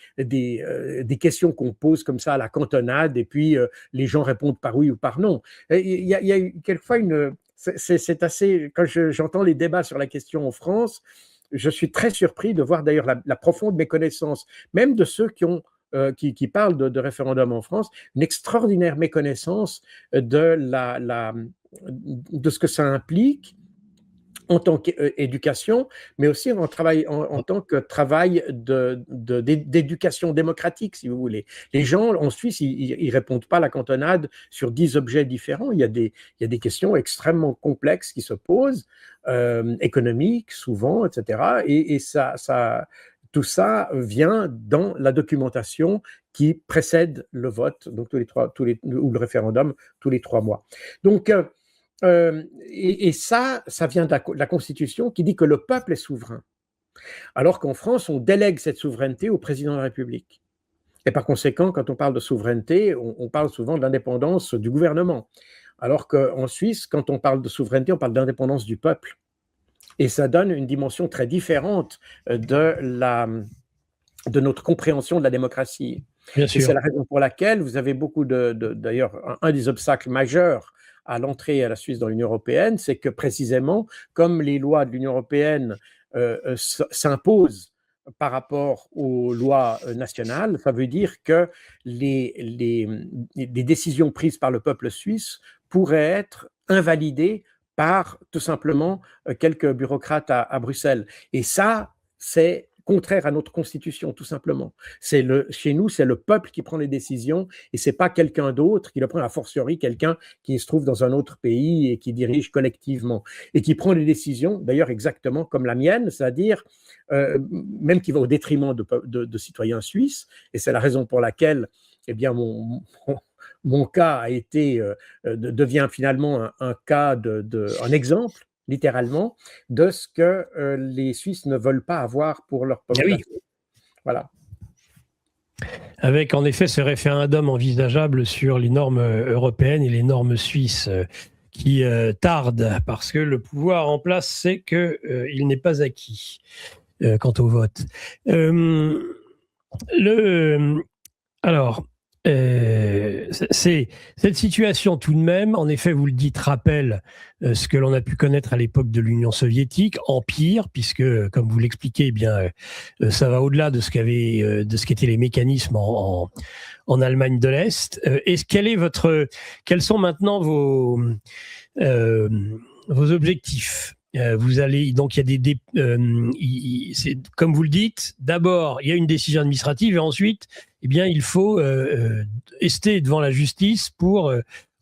questions qu'on pose comme ça à la cantonade et puis les gens répondent par oui ou par non. Il y a eu quelquefois c'est assez… Quand j'entends les débats sur la question en France, je suis très surpris de voir d'ailleurs la profonde méconnaissance, même de ceux qui parlent de référendum en France, une extraordinaire méconnaissance de ce que ça implique en tant qu'éducation, mais aussi en tant que travail d'éducation démocratique, si vous voulez. Les gens, en Suisse, ils répondent pas à la cantonade sur 10 objets différents. Il y a des questions extrêmement complexes qui se posent, économiques, souvent, etc. Et tout ça vient dans la documentation qui précède le vote, donc ou le référendum, tous les 3 mois. Donc, et ça vient de la Constitution qui dit que le peuple est souverain. Alors qu'en France, on délègue cette souveraineté au président de la République. Et par conséquent, quand on parle de souveraineté, on parle souvent de l'indépendance du gouvernement. Alors qu'en Suisse, quand on parle de souveraineté, on parle d'indépendance du peuple. Et ça donne une dimension très différente de notre compréhension de la démocratie. Bien sûr. Et c'est la raison pour laquelle vous avez beaucoup d'ailleurs, un des obstacles majeurs à l'entrée à la Suisse dans l'Union européenne, c'est que précisément, comme les lois de l'Union européenne s'imposent par rapport aux lois nationales, ça veut dire que les décisions prises par le peuple suisse pourraient être invalidées par tout simplement quelques bureaucrates à Bruxelles. Et ça, c'est contraire à notre constitution, tout simplement. Chez nous, c'est le peuple qui prend les décisions et c'est pas quelqu'un d'autre qui le prend, a fortiori quelqu'un qui se trouve dans un autre pays et qui dirige collectivement et qui prend les décisions, d'ailleurs exactement comme la mienne, c'est-à-dire même qui va au détriment de citoyens suisses. Et c'est la raison pour laquelle, eh bien, mon cas devient finalement un cas un exemple, littéralement, de ce que les Suisses ne veulent pas avoir pour leur population. Oui. Voilà. Avec en effet ce référendum envisageable sur les normes européennes et les normes suisses qui tardent parce que le pouvoir en place sait qu'il n'est pas acquis quant au vote. Alors, C'est cette situation tout de même, en effet, vous le dites, rappelle ce que l'on a pu connaître à l'époque de l'Union soviétique, empire, puisque, comme vous l'expliquez, eh bien, ça va au-delà de ce de ce qu'étaient les mécanismes en Allemagne de l'Est. Quels sont maintenant vos objectifs? Vous allez donc il y a comme vous le dites, d'abord il y a une décision administrative et ensuite eh bien il faut rester devant la justice pour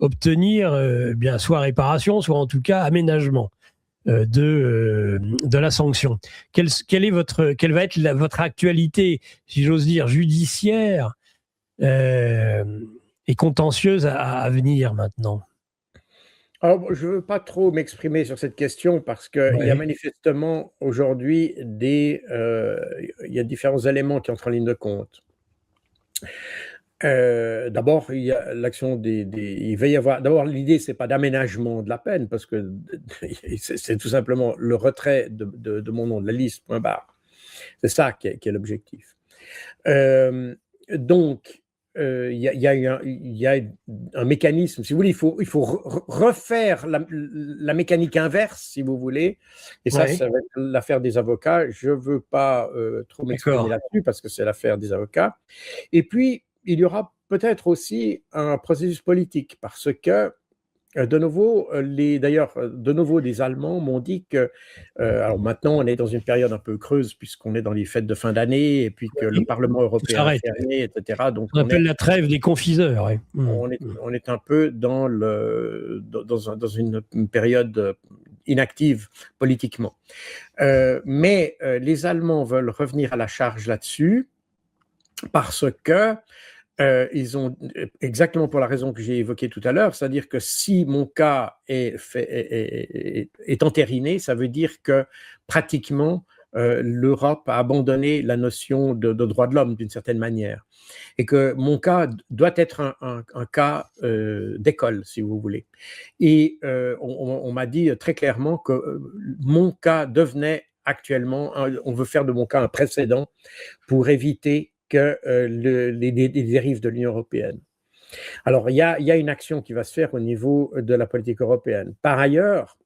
obtenir bien soit réparation, soit en tout cas aménagement de la sanction. Quelle va être votre actualité, si j'ose dire, judiciaire et contentieuse à venir maintenant? Alors, je ne veux pas trop m'exprimer sur cette question parce qu'il y a Ouais. manifestement aujourd'hui il y a différents éléments qui entrent en ligne de compte. D'abord, il y a l'action il va y avoir d'abord l'idée, c'est pas d'aménagement de la peine parce que c'est tout simplement le retrait de mon nom de la liste, point barre. C'est ça qui est l'objectif. Donc, il y a un mécanisme, si vous voulez, il faut refaire la mécanique inverse, si vous voulez, et ça Ouais. va être l'affaire des avocats. Je ne veux pas trop m'exprimer D'accord. là-dessus parce que c'est l'affaire des avocats. Et puis, il y aura peut-être aussi un processus politique parce que de nouveau, de nouveau, des Allemands m'ont dit que, alors maintenant, on est dans une période un peu creuse puisqu'on est dans les fêtes de fin d'année et puis que le Oui, Parlement tout européen est s'arrête. fermé, etc. Donc, On appelle la trêve des confiseurs. Ouais. on est un peu dans une période inactive politiquement. Mais les Allemands veulent revenir à la charge là-dessus parce que ils ont exactement pour la raison que j'ai évoquée tout à l'heure, c'est-à-dire que si mon cas est entériné, ça veut dire que pratiquement l'Europe a abandonné la notion de droit de l'homme d'une certaine manière et que mon cas doit être un cas d'école, si vous voulez. Et on m'a dit très clairement que mon cas devenait actuellement, on veut faire de mon cas un précédent pour éviter que les dérives de l'Union européenne. Alors, il y a une action qui va se faire au niveau de la politique européenne. Par ailleurs,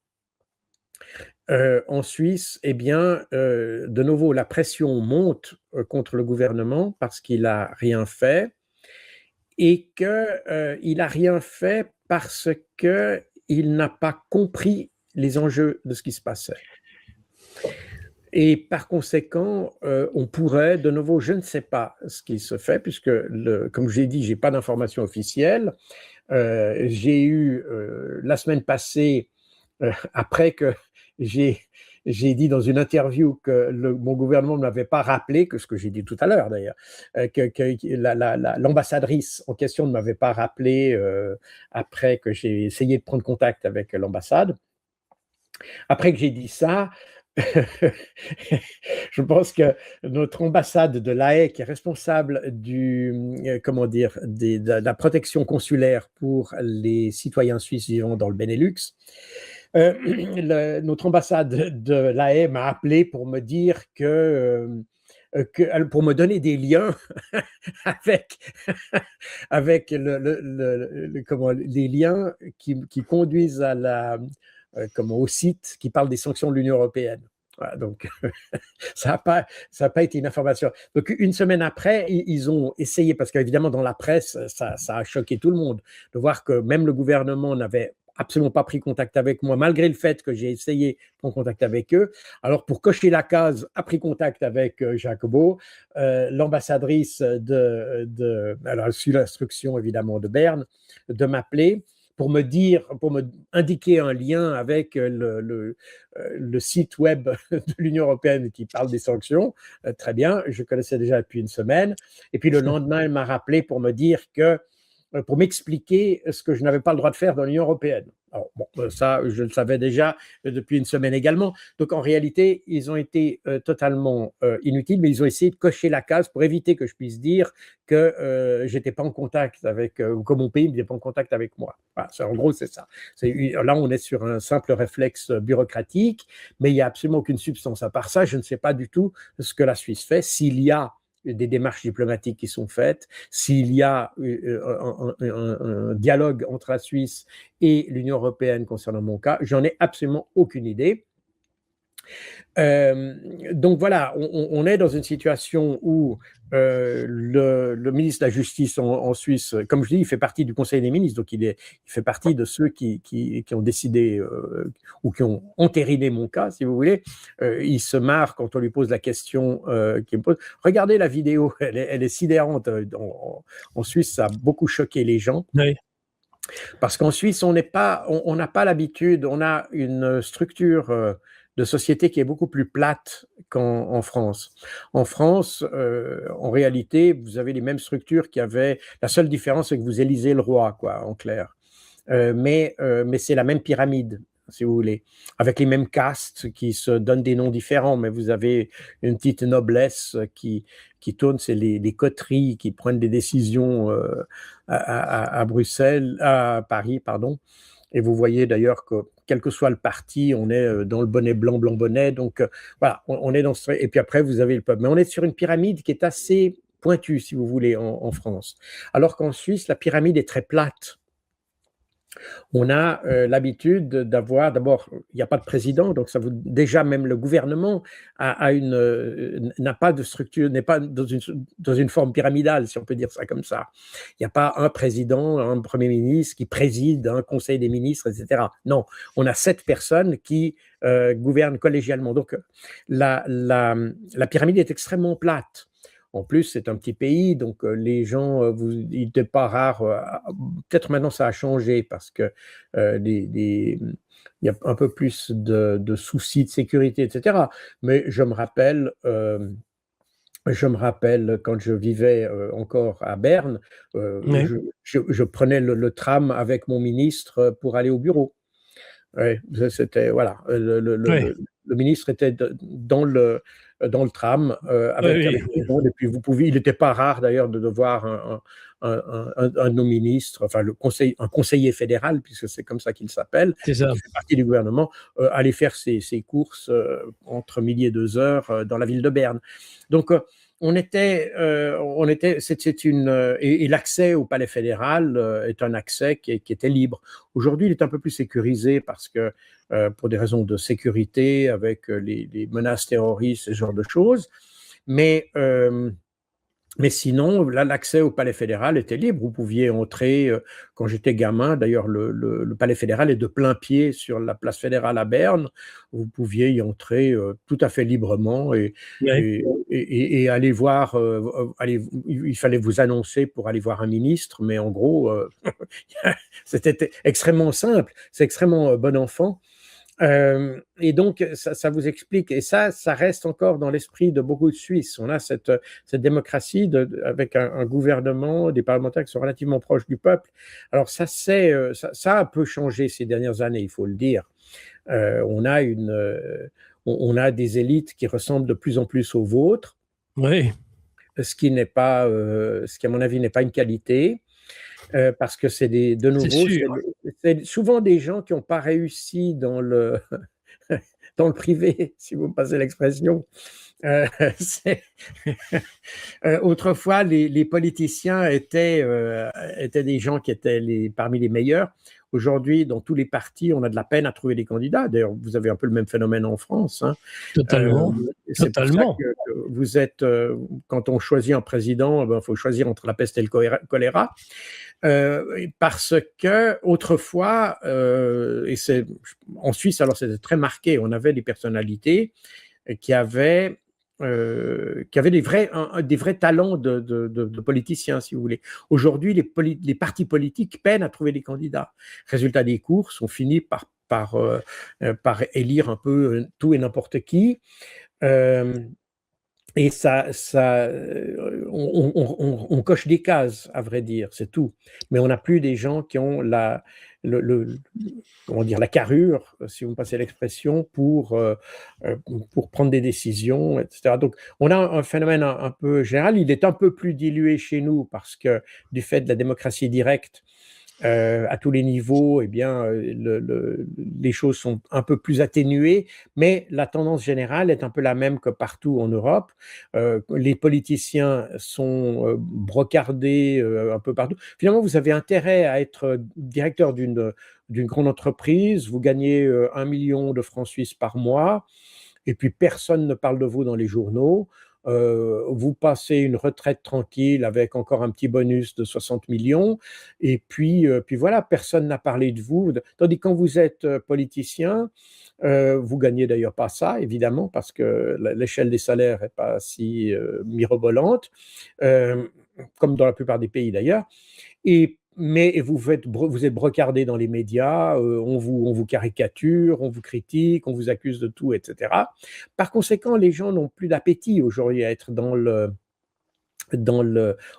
en Suisse, eh bien, de nouveau, la pression monte contre le gouvernement parce qu'il n'a rien fait et qu'il n'a rien fait parce qu'il n'a pas compris les enjeux de ce qui se passait. Et par conséquent, on pourrait, de nouveau, je ne sais pas ce qui se fait, puisque, comme je l'ai dit, je n'ai pas d'informations officielles. J'ai eu, la semaine passée, après que j'ai dit dans une interview que mon gouvernement ne m'avait pas rappelé, que ce que j'ai dit tout à l'heure d'ailleurs, que l'ambassadrice en question ne m'avait pas rappelé après que j'ai essayé de prendre contact avec l'ambassade. Après que j'ai dit ça, je pense que notre ambassade de La Haye, qui est responsable comment dire, de la protection consulaire pour les citoyens suisses vivant dans le Benelux, notre ambassade de La Haye m'a appelé pour me dire pour me donner des liens avec, avec les liens qui conduisent au site qui parle des sanctions de l'Union européenne. Voilà, donc, ça n'a pas été une information. Donc, une semaine après, ils ont essayé, parce qu'évidemment, dans la presse, ça a choqué tout le monde de voir que même le gouvernement n'avait absolument pas pris contact avec moi, malgré le fait que j'ai essayé de prendre contact avec eux. Alors, pour cocher la case, a pris contact avec Jacobo, l'ambassadrice elle a reçu l'instruction, évidemment, de Berne, de m'appeler pour me indiquer un lien avec le site web de l'Union européenne qui parle des sanctions. Très bien, je connaissais déjà depuis une semaine. Et puis le lendemain, elle m'a rappelé pour me dire pour m'expliquer ce que je n'avais pas le droit de faire dans l'Union européenne. Alors, bon, ça, je le savais déjà depuis une semaine également. Donc, en réalité, ils ont été totalement inutiles, mais ils ont essayé de cocher la case pour éviter que je puisse dire que je n'étais pas en contact avec, ou que mon pays n'était pas en contact avec moi. Voilà, en gros, c'est ça. Là, on est sur un simple réflexe bureaucratique, mais il n'y a absolument aucune substance. À part ça, je ne sais pas du tout ce que la Suisse fait. S'il y a des démarches diplomatiques qui sont faites, s'il y a un dialogue entre la Suisse et l'Union européenne concernant mon cas, j'en ai absolument aucune idée. Donc voilà, on est dans une situation où le ministre de la Justice en Suisse, comme je dis, il fait partie du Conseil des ministres, donc il fait partie de ceux qui ont décidé ou qui ont entériné mon cas, si vous voulez. Il se marre quand on lui pose la question qu'il me pose. Regardez la vidéo, elle est sidérante. En Suisse, ça a beaucoup choqué les gens. Oui. Parce qu'en Suisse, on n'a pas l'habitude, on a une structure de société qui est beaucoup plus plate qu'en France. En France, en réalité, vous avez les mêmes structures qu'il y avait. La seule différence, c'est que vous élisez le roi, quoi, en clair. Mais c'est la même pyramide, si vous voulez, avec les mêmes castes qui se donnent des noms différents, mais vous avez une petite noblesse qui tourne, c'est les coteries qui prennent des décisions à Bruxelles, à Paris, pardon. Et vous voyez d'ailleurs que quel que soit le parti, on est dans le bonnet blanc, blanc bonnet. Donc voilà, on est dans ce... Et puis après, vous avez le peuple. Mais on est sur une pyramide qui est assez pointue, si vous voulez, en France. Alors qu'en Suisse, la pyramide est très plate. On a l'habitude d'avoir, d'abord, il n'y a pas de président, donc déjà même le gouvernement n'a pas de structure, n'est pas dans une forme pyramidale, si on peut dire ça comme ça. Il n'y a pas un président, un premier ministre qui préside un conseil des ministres, etc. Non, on a 7 personnes qui gouvernent collégialement. Donc la pyramide est extrêmement plate. En plus, c'est un petit pays, donc les gens, il n'était pas rare, peut-être maintenant ça a changé parce que il y a un peu plus de soucis de sécurité, etc. Mais je me rappelle quand je vivais encore à Berne, Oui. je prenais le tram avec mon ministre pour aller au bureau. Ouais, c'était, voilà, Oui. le ministre était dans le tram avec Oui, tout le monde, et puis il n'était pas rare d'ailleurs de voir un de nos ministres, enfin un conseiller fédéral, puisque c'est comme ça qu'il s'appelle, c'est ça. qui fait partie du gouvernement, aller faire ses courses entre midi et 2 heures dans la ville de Berne. Donc et l'accès au palais fédéral est un accès qui était libre. Aujourd'hui, il est un peu plus sécurisé parce que pour des raisons de sécurité, avec les menaces terroristes, ce genre de choses. Mais sinon, là, l'accès au palais fédéral était libre. Vous pouviez entrer, quand j'étais gamin, d'ailleurs, le palais fédéral est de plein pied sur la place fédérale à Berne. Vous pouviez y entrer tout à fait librement et aller voir, il fallait vous annoncer pour aller voir un ministre, mais en gros, c'était extrêmement simple, c'est extrêmement bon enfant. Et donc, ça vous explique, et ça reste encore dans l'esprit de beaucoup de Suisses. On a cette démocratie avec un gouvernement, des parlementaires qui sont relativement proches du peuple. Alors ça a un peu changé ces dernières années, il faut le dire. On a des élites qui ressemblent de plus en plus aux vôtres, Oui. ce qui, à mon avis, n'est pas une qualité. Parce que c'est souvent des gens qui n'ont pas réussi dans le privé, si vous me passez l'expression. Autrefois, les politiciens étaient des gens qui étaient parmi les meilleurs. Aujourd'hui, dans tous les partis, on a de la peine à trouver des candidats. D'ailleurs, vous avez un peu le même phénomène en France. Hein. Totalement. C'est Totalement. pour ça que vous êtes, quand on choisit un président, il faut choisir entre la peste et le choléra. Parce que autrefois, et c'est en Suisse, alors c'était très marqué, on avait des personnalités qui avaient des vrais talents de politiciens, si vous voulez. Aujourd'hui, les partis politiques peinent à trouver des candidats. Résultat des courses, on finit par élire un peu tout et n'importe qui. Et on coche des cases, à vrai dire, c'est tout. Mais on n'a plus des gens qui ont comment dire, la carrure, si vous me passez l'expression, pour prendre des décisions, etc. Donc, on a un phénomène un peu général. Il est un peu plus dilué chez nous parce que du fait de la démocratie directe, à tous les niveaux, eh bien, les choses sont un peu plus atténuées, mais la tendance générale est un peu la même que partout en Europe. Les politiciens sont brocardés un peu partout. Finalement, vous avez intérêt à être directeur d'une grande entreprise, vous gagnez 1 million de francs suisses par mois, et puis personne ne parle de vous dans les journaux. Vous passez une retraite tranquille avec encore un petit bonus de 60 millions, et puis voilà, personne n'a parlé de vous. Tandis que quand vous êtes politicien, vous gagnez d'ailleurs pas ça, évidemment, parce que l'échelle des salaires n'est pas si mirobolante, euh, comme dans la plupart des pays d'ailleurs. Mais vous êtes brocardé dans les médias, on vous caricature, on vous critique, on vous accuse de tout, etc. Par conséquent, les gens n'ont plus d'appétit aujourd'hui à être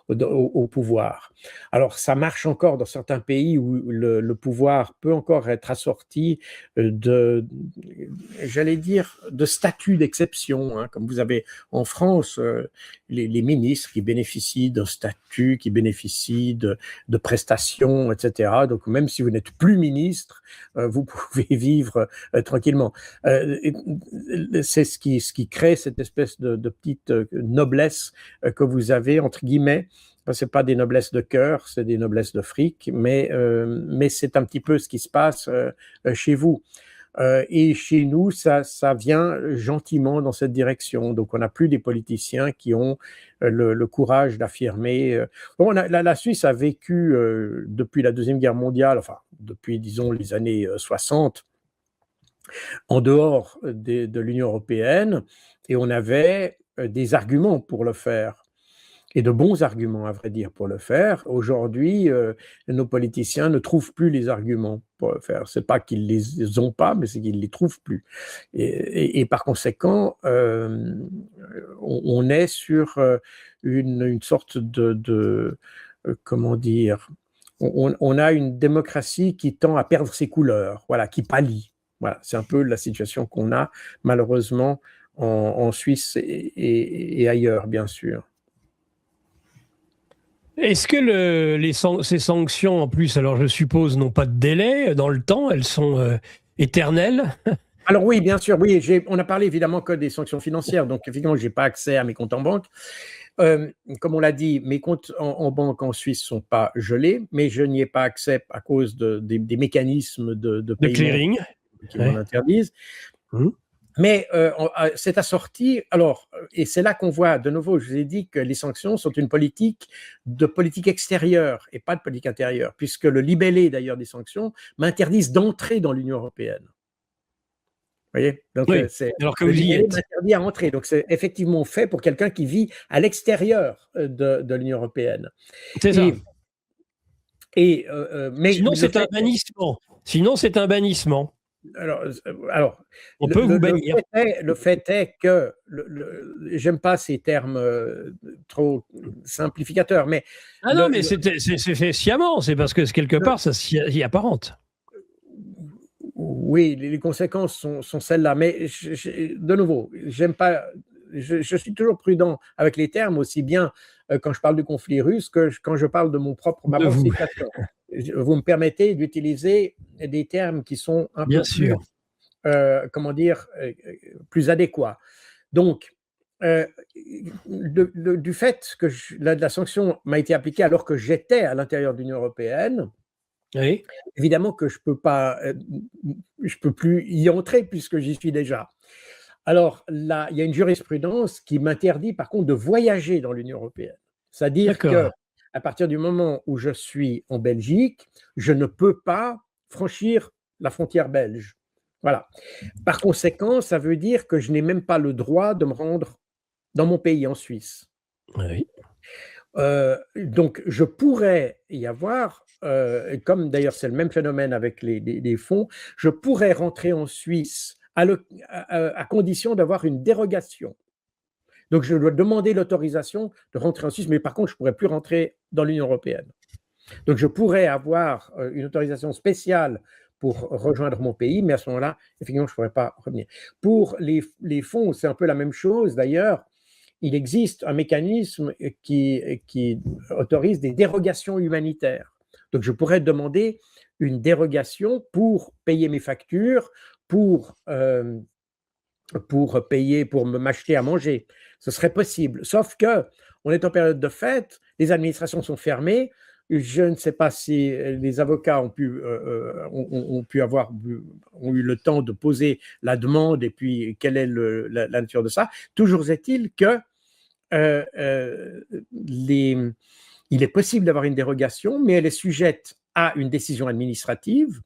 au pouvoir. Alors, ça marche encore dans certains pays où le pouvoir peut encore être assorti j'allais dire, de statuts d'exception, hein, comme vous avez en France les ministres qui bénéficient d'un statut, qui bénéficient de prestations, etc. Donc, même si vous n'êtes plus ministre, vous pouvez vivre tranquillement. C'est ce qui crée cette espèce de petite noblesse que vous avez, entre guillemets. Ce n'est pas des noblesses de cœur, c'est des noblesses de fric, mais c'est un petit peu ce qui se passe chez vous. Et chez nous, ça vient gentiment dans cette direction. Donc, on n'a plus des politiciens qui ont le courage d'affirmer. Bon, la Suisse a vécu depuis la Deuxième Guerre mondiale, enfin, depuis, disons, les années 60, en dehors de l'Union européenne, et on avait des arguments pour le faire. Et de bons arguments, à vrai dire, pour le faire. Aujourd'hui, nos politiciens ne trouvent plus les arguments pour le faire. Ce n'est pas qu'ils ne les ont pas, mais c'est qu'ils ne les trouvent plus. Et par conséquent, on est sur une sorte comment dire, on a une démocratie qui tend à perdre ses couleurs, voilà, qui pâlit. Voilà, c'est un peu la situation qu'on a, malheureusement, en Suisse et ailleurs, bien sûr. Est-ce que ces sanctions, en plus, alors je suppose, n'ont pas de délai dans le temps, elles sont éternelles? Alors oui, bien sûr, oui, on a parlé évidemment que des sanctions financières, donc évidemment, je n'ai pas accès à mes comptes en banque. Comme on l'a dit, mes comptes en banque en Suisse ne sont pas gelés, mais je n'y ai pas accès à cause des mécanismes de paiement clearing qui m'en interdisent. Mais c'est assorti, alors, et c'est là qu'on voit, de nouveau, je vous ai dit que les sanctions sont une politique extérieure et pas de politique intérieure, puisque le libellé d'ailleurs des sanctions m'interdisent d'entrer dans l'Union européenne. Vous voyez? Donc, oui, alors que vous y êtes. m'interdit à entrer. Donc, c'est effectivement fait pour quelqu'un qui vit à l'extérieur de l'Union européenne. C'est ça. Mais sinon, c'est un bannissement. Sinon, c'est un bannissement. Alors, on peut vous bannir. Le fait est que, j'aime pas ces termes trop simplificateurs, mais... Ah non, mais c'est fait sciemment, c'est parce que quelque part, ça s'y apparente. Oui, les conséquences sont celles-là, mais de nouveau, j'aime pas... Je suis toujours prudent avec les termes, aussi bien quand je parle du conflit russe que quand je parle de ma propre situation. Vous me permettez d'utiliser des termes qui sont un peu plus, comment dire, plus adéquats. Donc, du fait que la sanction m'a été appliquée alors que j'étais à l'intérieur de l'Union européenne, oui. Évidemment que je peux plus y entrer puisque j'y suis déjà. Alors là, il y a une jurisprudence qui m'interdit par contre de voyager dans l'Union européenne. C'est-à-dire que à partir du moment où je suis en Belgique, je ne peux pas franchir la frontière belge. Voilà. Par conséquent, ça veut dire que je n'ai même pas le droit de me rendre dans mon pays, en Suisse. Oui. Donc, je pourrais y avoir, comme d'ailleurs c'est le même phénomène avec les fonds, je pourrais rentrer en Suisse à condition d'avoir une dérogation. Donc, je dois demander l'autorisation de rentrer en Suisse, mais par contre, je ne pourrais plus rentrer dans l'Union européenne. Donc, je pourrais avoir une autorisation spéciale pour rejoindre mon pays, mais à ce moment-là, effectivement, je ne pourrais pas revenir. Pour les fonds, c'est un peu la même chose. D'ailleurs, il existe un mécanisme qui autorise des dérogations humanitaires. Donc, je pourrais demander une dérogation pour payer mes factures, pour payer, pour m'acheter à manger. Ce serait possible. Sauf que on est en période de fête, les administrations sont fermées. Je ne sais pas si les avocats ont eu le temps de poser la demande et puis quelle est la nature de ça. Toujours est-il que il est possible d'avoir une dérogation, mais elle est sujette à une décision administrative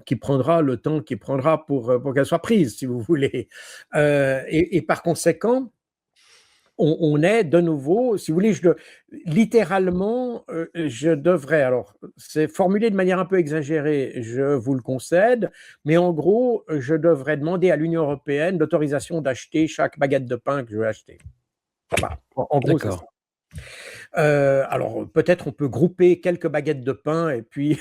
qui prendra le temps qu'il prendra pour qu'elle soit prise, si vous voulez. Et par conséquent, on est de nouveau, si vous voulez, littéralement, je devrais, alors c'est formulé de manière un peu exagérée, je vous le concède, mais en gros, je devrais demander à l'Union européenne l'autorisation d'acheter chaque baguette de pain que je veux acheter. Voilà. En gros, c'est ça. Alors, peut-être on peut grouper quelques baguettes de pain et puis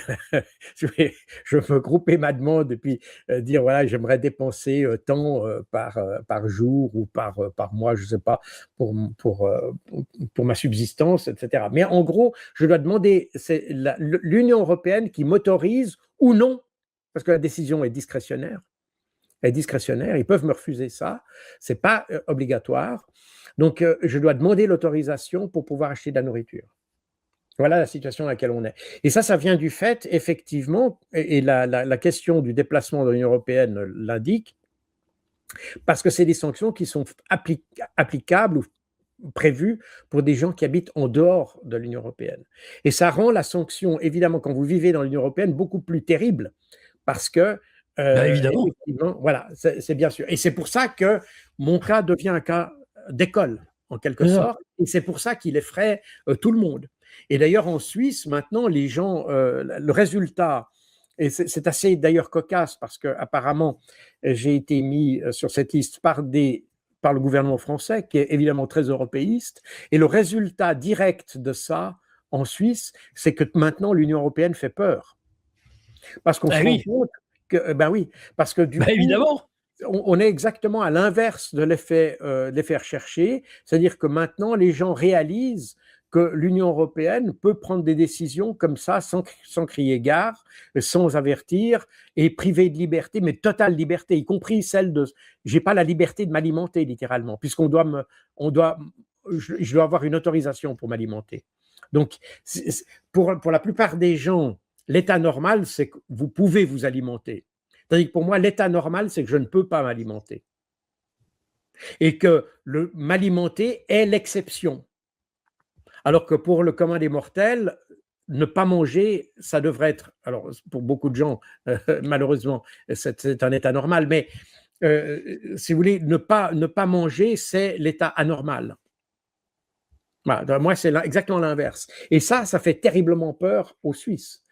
je veux grouper ma demande et puis dire voilà, j'aimerais dépenser tant par jour ou par mois, je ne sais pas, pour ma subsistance, etc. Mais en gros, je dois demander, c'est l'Union européenne qui m'autorise ou non, parce que la décision est discrétionnaire. Ils peuvent me refuser ça, ce n'est pas obligatoire. Donc, je dois demander l'autorisation pour pouvoir acheter de la nourriture. Voilà la situation dans laquelle on est. Et ça vient du fait, effectivement, et la question du déplacement de l'Union européenne l'indique, parce que c'est des sanctions qui sont applicables ou prévues pour des gens qui habitent en dehors de l'Union européenne. Et ça rend la sanction, évidemment, quand vous vivez dans l'Union européenne, beaucoup plus terrible, parce que évidemment. effectivement, voilà, c'est bien sûr. Et c'est pour ça que mon cas devient un cas d'école, en quelque sorte, et c'est pour ça qu'il effraie tout le monde. Et d'ailleurs, en Suisse, maintenant, les gens, le résultat, et c'est assez d'ailleurs cocasse, parce qu'apparemment, j'ai été mis sur cette liste par le gouvernement français, qui est évidemment très européiste, et le résultat direct de ça, en Suisse, c'est que maintenant, l'Union européenne fait peur. Parce qu'on se rend compte que, ben oui, parce que du coup, évidemment. On est exactement à l'inverse de l'effet recherché, c'est-à-dire que maintenant, les gens réalisent que l'Union européenne peut prendre des décisions comme ça, sans crier gare, sans avertir, et priver de liberté, mais totale liberté, y compris celle de... J'ai pas la liberté de m'alimenter, littéralement, puisqu'on je dois avoir une autorisation pour m'alimenter. Donc, pour la plupart des gens, l'état normal, c'est que vous pouvez vous alimenter. C'est-à-dire que pour moi, l'état normal, c'est que je ne peux pas m'alimenter. Et que m'alimenter est l'exception. Alors que pour le commun des mortels, ne pas manger, ça devrait être, alors pour beaucoup de gens, malheureusement, c'est un état normal, mais si vous voulez, ne pas manger, c'est l'état anormal. Voilà, moi, c'est exactement l'inverse. Et ça fait terriblement peur aux Suisses.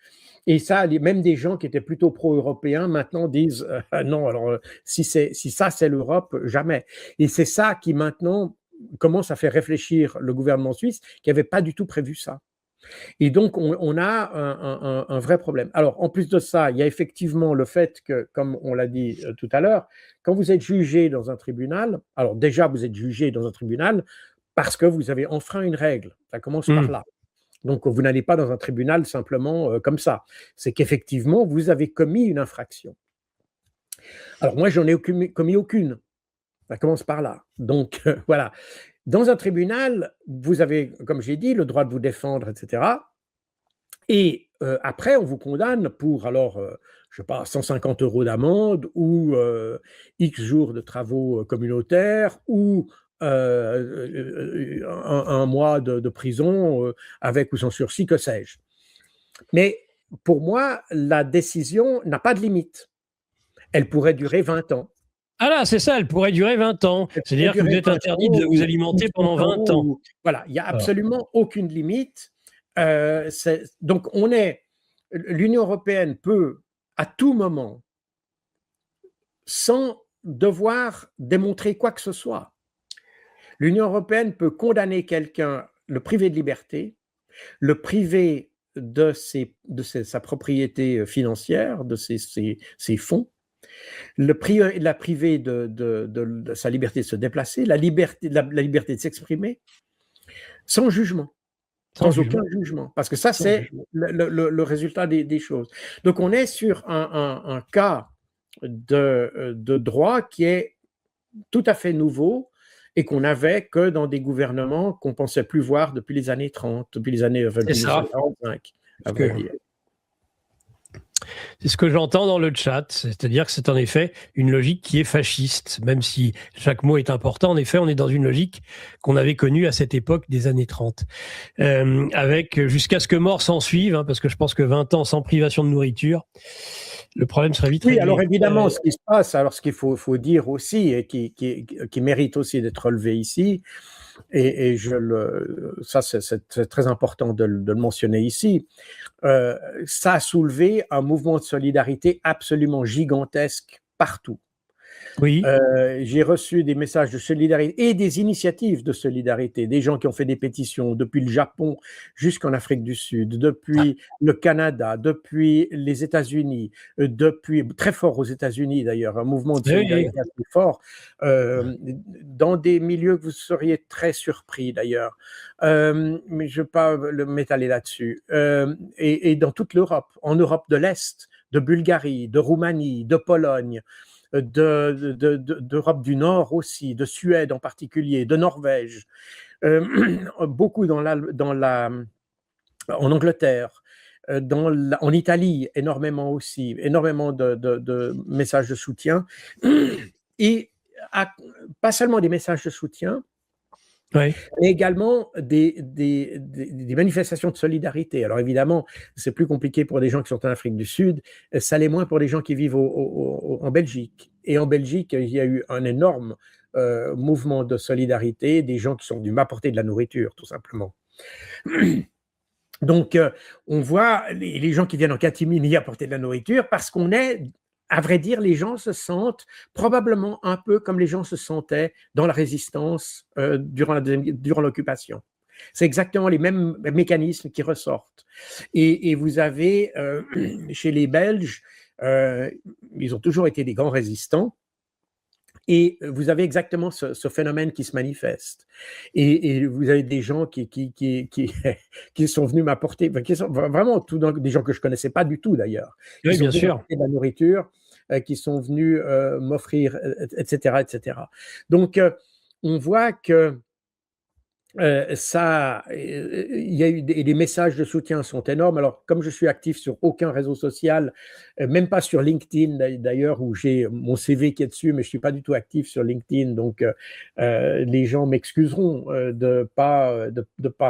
Et ça, même des gens qui étaient plutôt pro-européens maintenant disent non, alors si ça c'est l'Europe, jamais. Et c'est ça qui maintenant commence à faire réfléchir le gouvernement suisse qui n'avait pas du tout prévu ça. Et donc on a un vrai problème. Alors en plus de ça, il y a effectivement le fait que, comme on l'a dit tout à l'heure, quand vous êtes jugé dans un tribunal, alors déjà vous êtes jugé dans un tribunal parce que vous avez enfreint une règle. Ça commence par là. Donc, vous n'allez pas dans un tribunal simplement comme ça. C'est qu'effectivement, vous avez commis une infraction. Alors, moi, j'en ai commis aucune. Ça commence par là. Donc, voilà. Dans un tribunal, vous avez, comme j'ai dit, le droit de vous défendre, etc. Et après, on vous condamne pour, alors, je ne sais pas, 150 € d'amende ou X jours de travaux communautaires ou un mois de prison avec ou sans sursis, que sais-je. Mais pour moi, la décision n'a pas de limite. Elle pourrait durer 20 ans. Ah là, c'est ça, elle pourrait durer 20 ans. C'est-à-dire que vous êtes interdit de vous alimenter pendant 20 ans. Voilà, il n'y a absolument aucune limite. Donc, l'Union européenne peut, à tout moment, sans devoir démontrer quoi que ce soit, l'Union européenne peut condamner quelqu'un, le priver de liberté, le priver de sa propriété financière, de ses fonds, la priver de sa liberté de se déplacer, la liberté de s'exprimer, sans jugement. sans aucun jugement, parce que ça, c'est le résultat des choses. Donc, on est sur un cas de droit qui est tout à fait nouveau et qu'on n'avait que dans des gouvernements qu'on ne pensait plus voir depuis les années 30, depuis les années 1945, à vrai dire. C'est ce que j'entends dans le chat, c'est-à-dire que c'est en effet une logique qui est fasciste, même si chaque mot est important. En effet, on est dans une logique qu'on avait connue à cette époque des années 30, avec jusqu'à ce que mort s'en suive, hein, parce que je pense que 20 ans sans privation de nourriture, le problème serait vite réglé. Oui, alors évidemment, ce qui se passe, alors ce qu'il faut dire aussi, et qui mérite aussi d'être relevé ici, et ça c'est très important de le mentionner ici, ça a soulevé un mouvement de solidarité absolument gigantesque partout. Oui. J'ai reçu des messages de solidarité et des initiatives de solidarité, des gens qui ont fait des pétitions depuis le Japon jusqu'en Afrique du Sud, depuis le Canada, depuis les États-Unis, depuis très fort aux États-Unis d'ailleurs, un mouvement de solidarité assez fort, dans des milieux que vous seriez très surpris d'ailleurs, mais je ne vais pas m'étaler là-dessus, et dans toute l'Europe, en Europe de l'Est, de Bulgarie, de Roumanie, de Pologne, d'Europe du Nord aussi, de Suède en particulier, de Norvège, beaucoup en Angleterre, en Italie énormément aussi, énormément de messages de soutien, et pas seulement des messages de soutien, mais également des manifestations de solidarité. Alors évidemment, c'est plus compliqué pour des gens qui sont en Afrique du Sud, ça l'est moins pour les gens qui vivent en Belgique. Et en Belgique, il y a eu un énorme mouvement de solidarité, des gens qui sont venus m'apporter de la nourriture, tout simplement. Donc, on voit les gens qui viennent en catimini apporter de la nourriture parce qu'on est, à vrai dire, les gens se sentent probablement un peu comme les gens se sentaient dans la résistance durant l'occupation. C'est exactement les mêmes mécanismes qui ressortent. Et vous avez, chez les Belges, ils ont toujours été des grands résistants. Et vous avez exactement ce phénomène qui se manifeste. Et vous avez des gens qui sont venus m'apporter, qui sont vraiment des gens que je ne connaissais pas du tout d'ailleurs. Oui, bien sûr. De la nourriture, qui sont venus m'offrir, etc., etc. Donc, on voit que il y a eu les messages de soutien sont énormes. Alors, comme je suis actif sur aucun réseau social, même pas sur LinkedIn d'ailleurs, où j'ai mon CV qui est dessus, mais je suis pas du tout actif sur LinkedIn, donc les gens m'excuseront de pas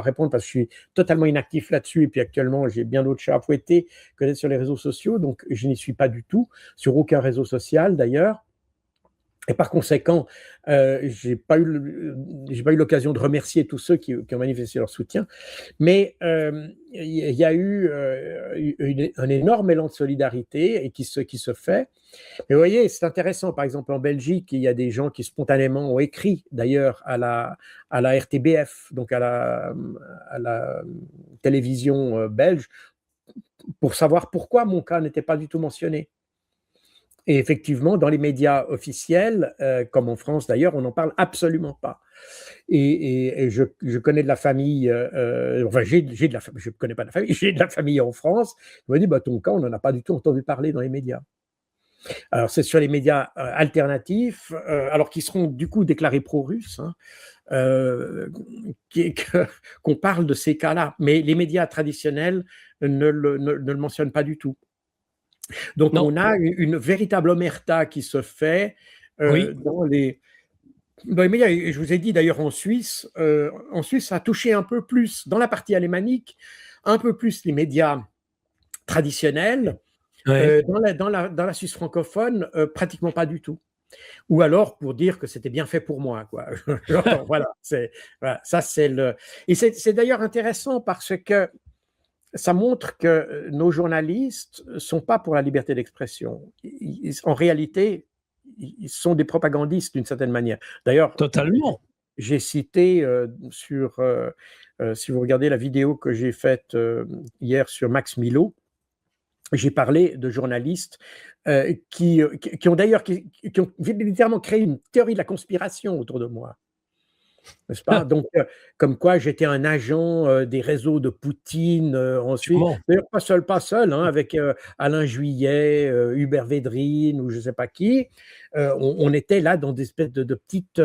répondre parce que je suis totalement inactif là-dessus. Et puis actuellement, j'ai bien d'autres chats à fouetter que d'être sur les réseaux sociaux, donc je n'y suis pas du tout sur aucun réseau social d'ailleurs. Et par conséquent, j'ai pas eu l'occasion de remercier tous ceux qui ont manifesté leur soutien, mais il y a eu un énorme élan de solidarité et qui se fait. Et vous voyez, c'est intéressant. Par exemple, en Belgique, il y a des gens qui spontanément ont écrit, d'ailleurs, à la RTBF, donc à la télévision belge, pour savoir pourquoi mon cas n'était pas du tout mentionné. Et effectivement, dans les médias officiels, comme en France d'ailleurs, on n'en parle absolument pas. Et je connais de la famille, enfin je ne connais pas de la famille, j'ai de la famille en France, ils m'ont dit, bah, ton cas, on n'en a pas du tout entendu parler dans les médias. Alors c'est sur les médias alternatifs, alors qui seront du coup déclarés pro-russes, hein, qu'on parle de ces cas-là, mais les médias traditionnels ne le mentionnent pas du tout. Donc, on a une véritable omerta qui se fait dans les médias. Et je vous ai dit d'ailleurs en Suisse, ça a touché un peu plus, dans la partie alémanique, un peu plus les médias traditionnels. Dans la Suisse francophone, pratiquement pas du tout. Ou alors pour dire que c'était bien fait pour moi, quoi. Voilà, ça c'est le. Et c'est d'ailleurs intéressant parce que ça montre que nos journalistes ne sont pas pour la liberté d'expression. En réalité, ils sont des propagandistes d'une certaine manière. D'ailleurs, totalement. J'ai cité si vous regardez la vidéo que j'ai faite hier sur Max Milo, j'ai parlé de journalistes qui ont littéralement créé une théorie de la conspiration autour de moi. n'est-ce pas? Donc, comme quoi j'étais un agent des réseaux de Poutine ensuite. Sûrement. D'ailleurs, pas seul, hein, avec Alain Juillet, Hubert Védrine ou je ne sais pas qui. On était là dans des espèces de petites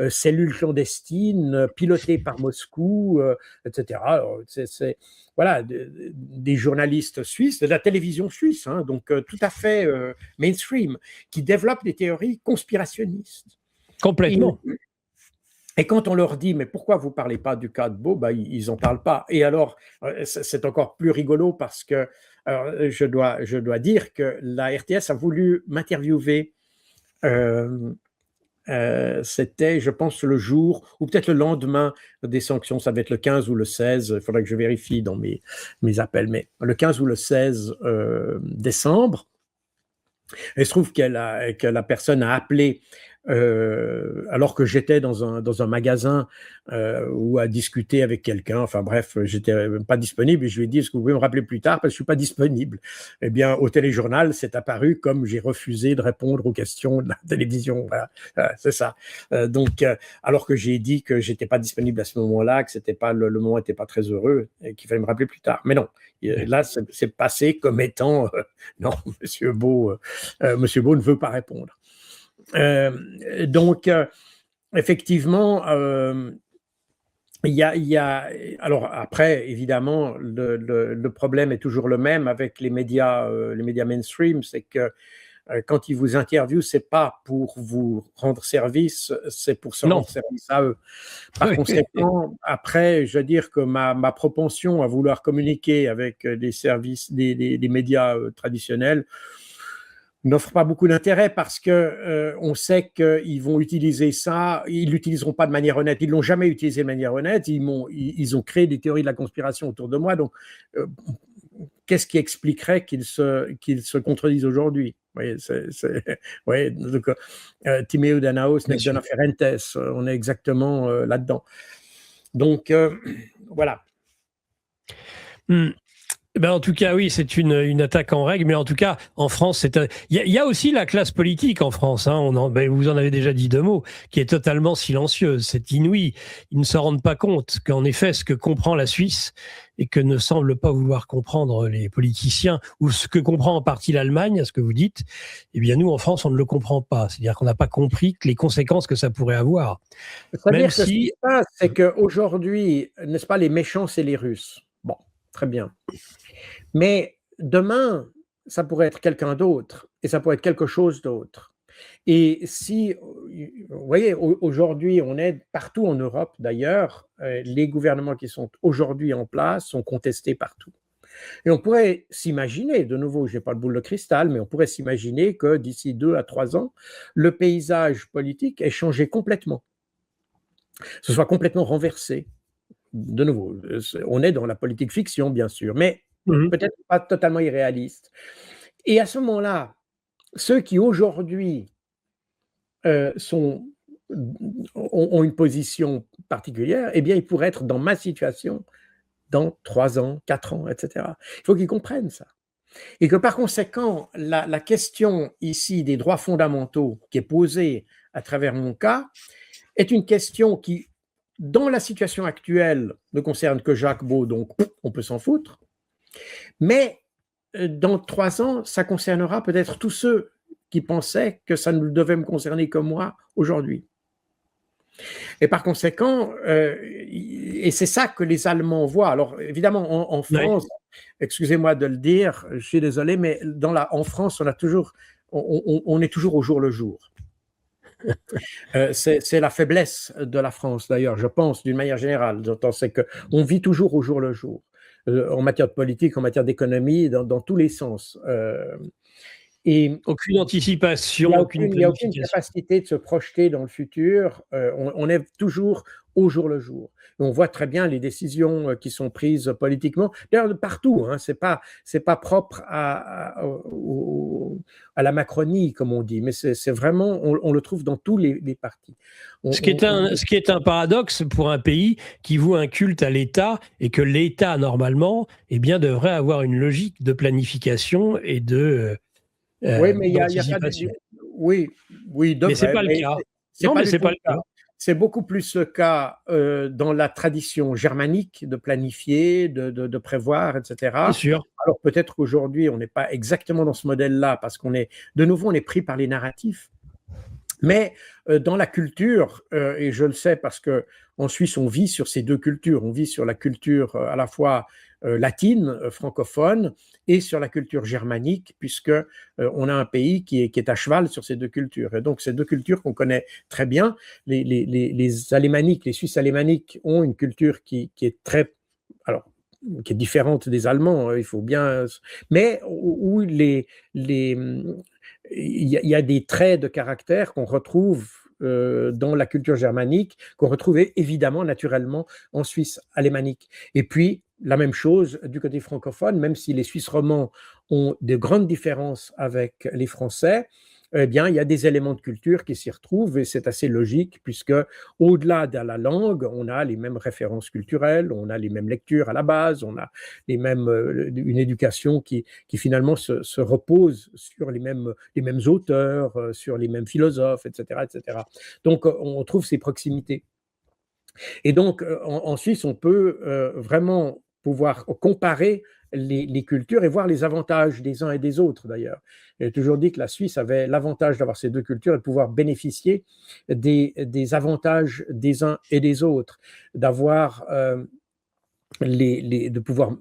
cellules clandestines pilotées par Moscou, etc. Alors, voilà, des journalistes suisses, de la télévision suisse, hein, donc tout à fait mainstream, qui développent des théories conspirationnistes. Complètement. Et quand on leur dit, mais pourquoi vous ne parlez pas du cas de Beau, ben, ils n'en parlent pas. Et alors, c'est encore plus rigolo parce que je dois dire que la RTS a voulu m'interviewer. C'était, je pense, le jour, ou peut-être le lendemain des sanctions, ça va être le 15 ou le 16, il faudrait que je vérifie dans mes appels, mais le 15 ou le 16 décembre. Et il se trouve que la personne a appelé alors que j'étais dans un magasin ou à discuter avec quelqu'un. Enfin bref, j'étais pas disponible et je lui ai dit, est-ce que vous pouvez me rappeler plus tard parce que je suis pas disponible. Eh bien, au téléjournal, c'est apparu comme j'ai refusé de répondre aux questions de la télévision. Voilà, c'est ça. Donc, alors que j'ai dit que j'étais pas disponible à ce moment-là, que c'était pas le moment n'était pas très heureux et qu'il fallait me rappeler plus tard. Mais non, là, c'est passé comme étant non, Monsieur Beau ne veut pas répondre. Donc, effectivement, il y a. Alors après, évidemment, le problème est toujours le même avec les médias mainstream, c'est que quand ils vous interviewent, c'est pas pour vous rendre service, c'est pour se rendre service à eux. Par conséquent, après, je veux dire que ma propension à vouloir communiquer avec des services, des médias traditionnels, n'offre pas beaucoup d'intérêt parce que on sait qu'ils vont utiliser ça, ils l'utiliseront pas de manière honnête, ils l'ont jamais utilisé de manière honnête, ils ont créé des théories de la conspiration autour de moi, donc qu'est-ce qui expliquerait qu'ils se contredisent aujourd'hui? Vous voyez, donc, Timeo Danaos, nec dona ferentes, on est exactement là-dedans. Donc, voilà. Ben en tout cas, oui, c'est une attaque en règle, mais en tout cas, en France, il y a aussi la classe politique en France, hein, vous en avez déjà dit deux mots, qui est totalement silencieuse, c'est inouï. Ils ne se rendent pas compte qu'en effet, ce que comprend la Suisse et que ne semblent pas vouloir comprendre les politiciens, ou ce que comprend en partie l'Allemagne, à ce que vous dites, eh bien nous, en France, on ne le comprend pas. C'est-à-dire qu'on n'a pas compris les conséquences que ça pourrait avoir. C'est-à-dire que ce qui se passe, c'est qu'aujourd'hui, n'est-ce pas, les méchants, c'est les Russes. Bon, très bien. Mais demain, ça pourrait être quelqu'un d'autre et ça pourrait être quelque chose d'autre. Et si, vous voyez, aujourd'hui, on est partout en Europe, d'ailleurs, les gouvernements qui sont aujourd'hui en place sont contestés partout. Et on pourrait s'imaginer, de nouveau, je n'ai pas de boule de cristal, mais on pourrait s'imaginer que d'ici 2 à 3 ans, le paysage politique ait changé complètement, ce soit complètement renversé. De nouveau, on est dans la politique fiction, bien sûr, mais peut-être pas totalement irréaliste. Et à ce moment-là, ceux qui aujourd'hui ont une position particulière, eh bien, ils pourraient être dans ma situation dans 3 ans, 4 ans, etc. Il faut qu'ils comprennent ça. Et que par conséquent, la question ici des droits fondamentaux qui est posée à travers mon cas est une question qui, dans la situation actuelle, ne concerne que Jacques Beau, donc on peut s'en foutre. Mais dans 3 ans, ça concernera peut-être tous ceux qui pensaient que ça ne devait me concerner que moi aujourd'hui. Et par conséquent, et c'est ça que les Allemands voient. Alors évidemment, en France, excusez-moi de le dire, je suis désolé, mais en France, on est toujours au jour le jour. C'est la faiblesse de la France, d'ailleurs, je pense, d'une manière générale. C'est qu'on vit toujours au jour le jour, en matière de politique, en matière d'économie, dans tous les sens. Et aucune anticipation, il n'y a aucune capacité de se projeter dans le futur. On est toujours au jour le jour. Et on voit très bien les décisions qui sont prises politiquement. D'ailleurs, partout, hein, c'est pas propre à la Macronie, comme on dit, mais c'est vraiment, on le trouve dans tous les partis. Ce qui est un paradoxe pour un pays qui voue un culte à l'État et que l'État, normalement, eh bien, devrait avoir une logique de planification et de oui, mais il y a pas de... Oui, mais c'est pas le cas. C'est pas le cas. c'est beaucoup plus le cas dans la tradition germanique de planifier, de prévoir, Bien etc. sûr. Alors peut-être qu'aujourd'hui, on n'est pas exactement dans ce modèle-là parce de nouveau, on est pris par les narratifs. Mais dans la culture, et je le sais parce que en Suisse, on vit sur ces deux cultures. On vit sur la culture à la fois latine, francophone, et sur la culture germanique, puisque on a un pays qui est à cheval sur ces deux cultures. Et donc, ces deux cultures qu'on connaît très bien, les Alémaniques, les Suisses alémaniques ont une culture qui est très, alors, qui est différente des Allemands, il faut bien, mais où il y a des traits de caractère qu'on retrouve dans la culture germanique, qu'on retrouve évidemment naturellement en Suisse alémanique. Et puis, la même chose du côté francophone, même si les Suisses romands ont de grandes différences avec les Français, eh bien, il y a des éléments de culture qui s'y retrouvent et c'est assez logique puisque au-delà de la langue, on a les mêmes références culturelles, on a les mêmes lectures à la base, on a une éducation qui finalement se repose sur les mêmes auteurs, sur les mêmes philosophes, etc., etc. Donc, on trouve ces proximités. Et donc, en Suisse, on peut vraiment pouvoir comparer les cultures et voir les avantages des uns et des autres, d'ailleurs. J'ai toujours dit que la Suisse avait l'avantage d'avoir ces deux cultures et de pouvoir bénéficier des avantages des uns et des autres, d'avoir de pouvoir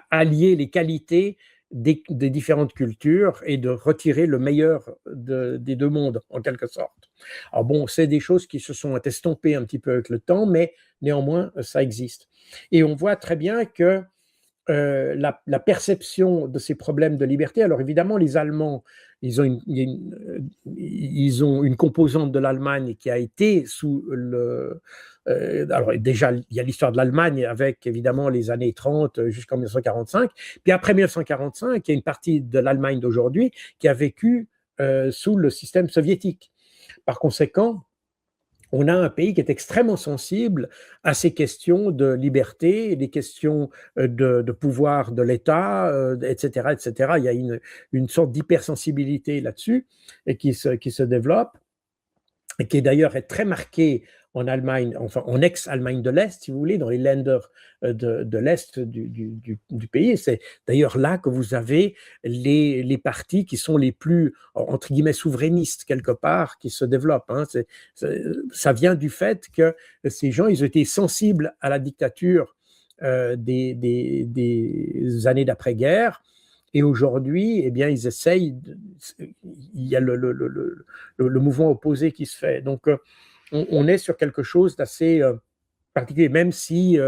allier les qualités des différentes cultures et de retirer le meilleur des deux mondes, en quelque sorte. Alors bon, c'est des choses qui se sont estompées un petit peu avec le temps, mais néanmoins, ça existe. Et on voit très bien que la perception de ces problèmes de liberté, alors évidemment, les Allemands, ils ont une composante de l'Allemagne qui a été sous le... alors déjà, il y a l'histoire de l'Allemagne avec évidemment les années 30 jusqu'en 1945, puis après 1945, il y a une partie de l'Allemagne d'aujourd'hui qui a vécu sous le système soviétique. Par conséquent, on a un pays qui est extrêmement sensible à ces questions de liberté, des questions de pouvoir de l'État, etc., etc. Il y a une sorte d'hypersensibilité là-dessus et qui se développe et qui d'ailleurs est très marquée en Allemagne, enfin en ex-Allemagne de l'Est, si vous voulez, dans les Länder de l'Est du pays. Et c'est d'ailleurs là que vous avez les partis qui sont les plus, entre guillemets, souverainistes, quelque part, qui se développent. Hein. Ça vient du fait que ces gens, ils ont été sensibles à la dictature des années d'après-guerre. Et aujourd'hui, eh bien, ils essayent. Il y a le mouvement opposé qui se fait. Donc, on est sur quelque chose d'assez particulier, même si,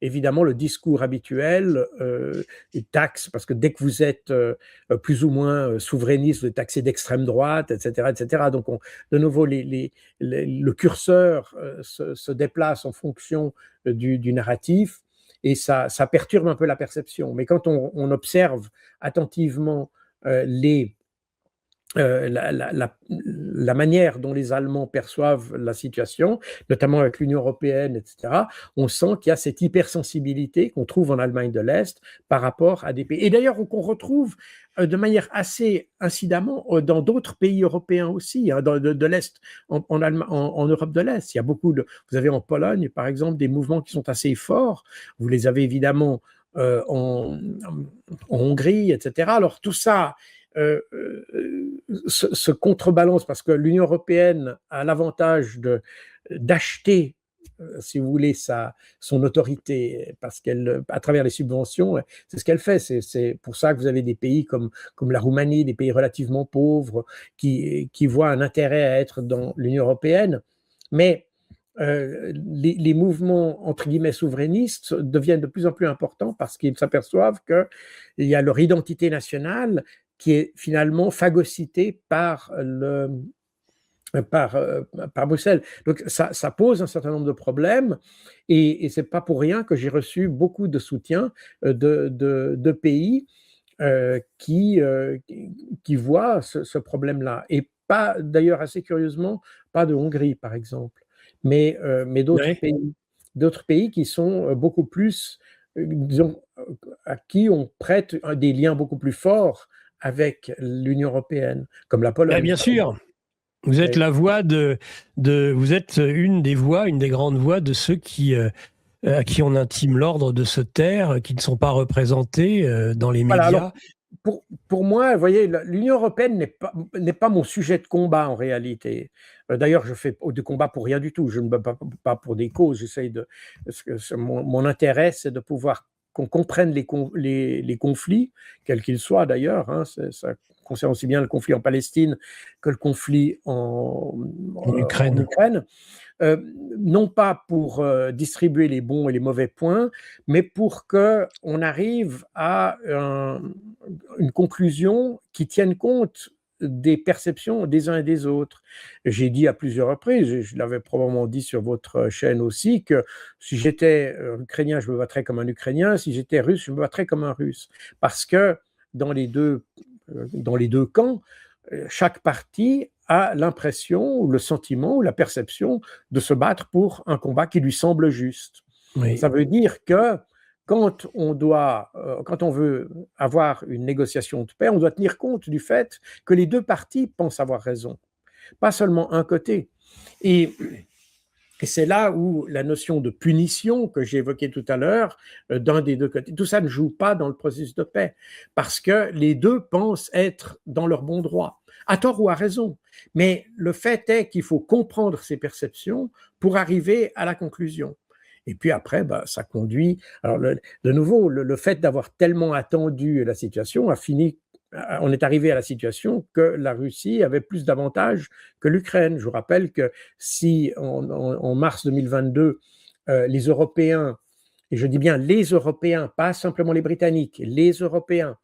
évidemment, le discours habituel est taxe, parce que dès que vous êtes plus ou moins souverainiste, vous êtes taxé d'extrême droite, etc., etc. Donc, de nouveau, le curseur se déplace en fonction du narratif et ça perturbe un peu la perception. Mais quand on observe attentivement la manière dont les Allemands perçoivent la situation, notamment avec l'Union européenne, etc., on sent qu'il y a cette hypersensibilité qu'on trouve en Allemagne de l'Est par rapport à des pays. Et d'ailleurs, qu'on retrouve de manière assez incidemment dans d'autres pays européens aussi, hein, de l'Est, en Europe de l'Est. Il y a vous avez en Pologne, par exemple, des mouvements qui sont assez forts. Vous les avez évidemment en Hongrie, etc. Alors tout ça se contrebalance parce que l'Union européenne a l'avantage d'acheter, si vous voulez, son autorité, parce qu'elle, à travers les subventions, c'est ce qu'elle fait. C'est pour ça que vous avez des pays comme la Roumanie, des pays relativement pauvres, qui voient un intérêt à être dans l'Union européenne. Mais les mouvements, entre guillemets, souverainistes deviennent de plus en plus importants parce qu'ils s'aperçoivent qu'il y a leur identité nationale qui est finalement phagocytée par Bruxelles. Donc ça pose un certain nombre de problèmes et c'est pas pour rien que j'ai reçu beaucoup de soutien de pays qui voient ce problème-là. Et pas, d'ailleurs, assez curieusement, pas de Hongrie, par exemple, mais d'autres pays qui sont beaucoup plus, disons, à qui on prête des liens beaucoup plus forts avec l'Union européenne, comme la Ben, Pologne. bien sûr. Vous êtes la voix vous êtes une des voix, une des grandes voix de ceux à qui on intime l'ordre de se taire, qui ne sont pas représentés dans les Voilà, alors, médias. pour moi, vous voyez, l'Union européenne n'est pas mon sujet de combat en réalité. D'ailleurs, je fais du combat pour rien du tout. Je ne me bats pas pour des causes. Mon intérêt, c'est de pouvoir qu'on comprenne les conflits, quels qu'ils soient d'ailleurs. Hein, ça concerne aussi bien le conflit en Palestine que le conflit En en Ukraine. Ukraine. Non pas pour distribuer les bons et les mauvais points, mais pour qu'on arrive à une conclusion qui tienne compte des perceptions des uns et des autres. J'ai dit à plusieurs reprises, et je l'avais probablement dit sur votre chaîne aussi, que si j'étais ukrainien, je me battrais comme un Ukrainien, si j'étais russe, je me battrais comme un Russe. Parce que dans les deux camps, chaque parti a l'impression ou le sentiment ou la perception de se battre pour un combat qui lui semble juste. Oui. Ça veut dire que quand on veut avoir une négociation de paix, on doit tenir compte du fait que les deux parties pensent avoir raison, pas seulement un côté. Et c'est là où la notion de punition que j'ai évoquée tout à l'heure, d'un des deux côtés, tout ça ne joue pas dans le processus de paix, parce que les deux pensent être dans leur bon droit, à tort ou à raison. Mais le fait est qu'il faut comprendre ces perceptions pour arriver à la conclusion. Et puis après, ça conduit. Alors, de nouveau, le fait d'avoir tellement attendu la situation a fini. On est arrivé à la situation que la Russie avait plus d'avantages que l'Ukraine. Je vous rappelle que si en mars 2022, les Européens, et je dis bien les Européens, pas simplement les Britanniques, les Européens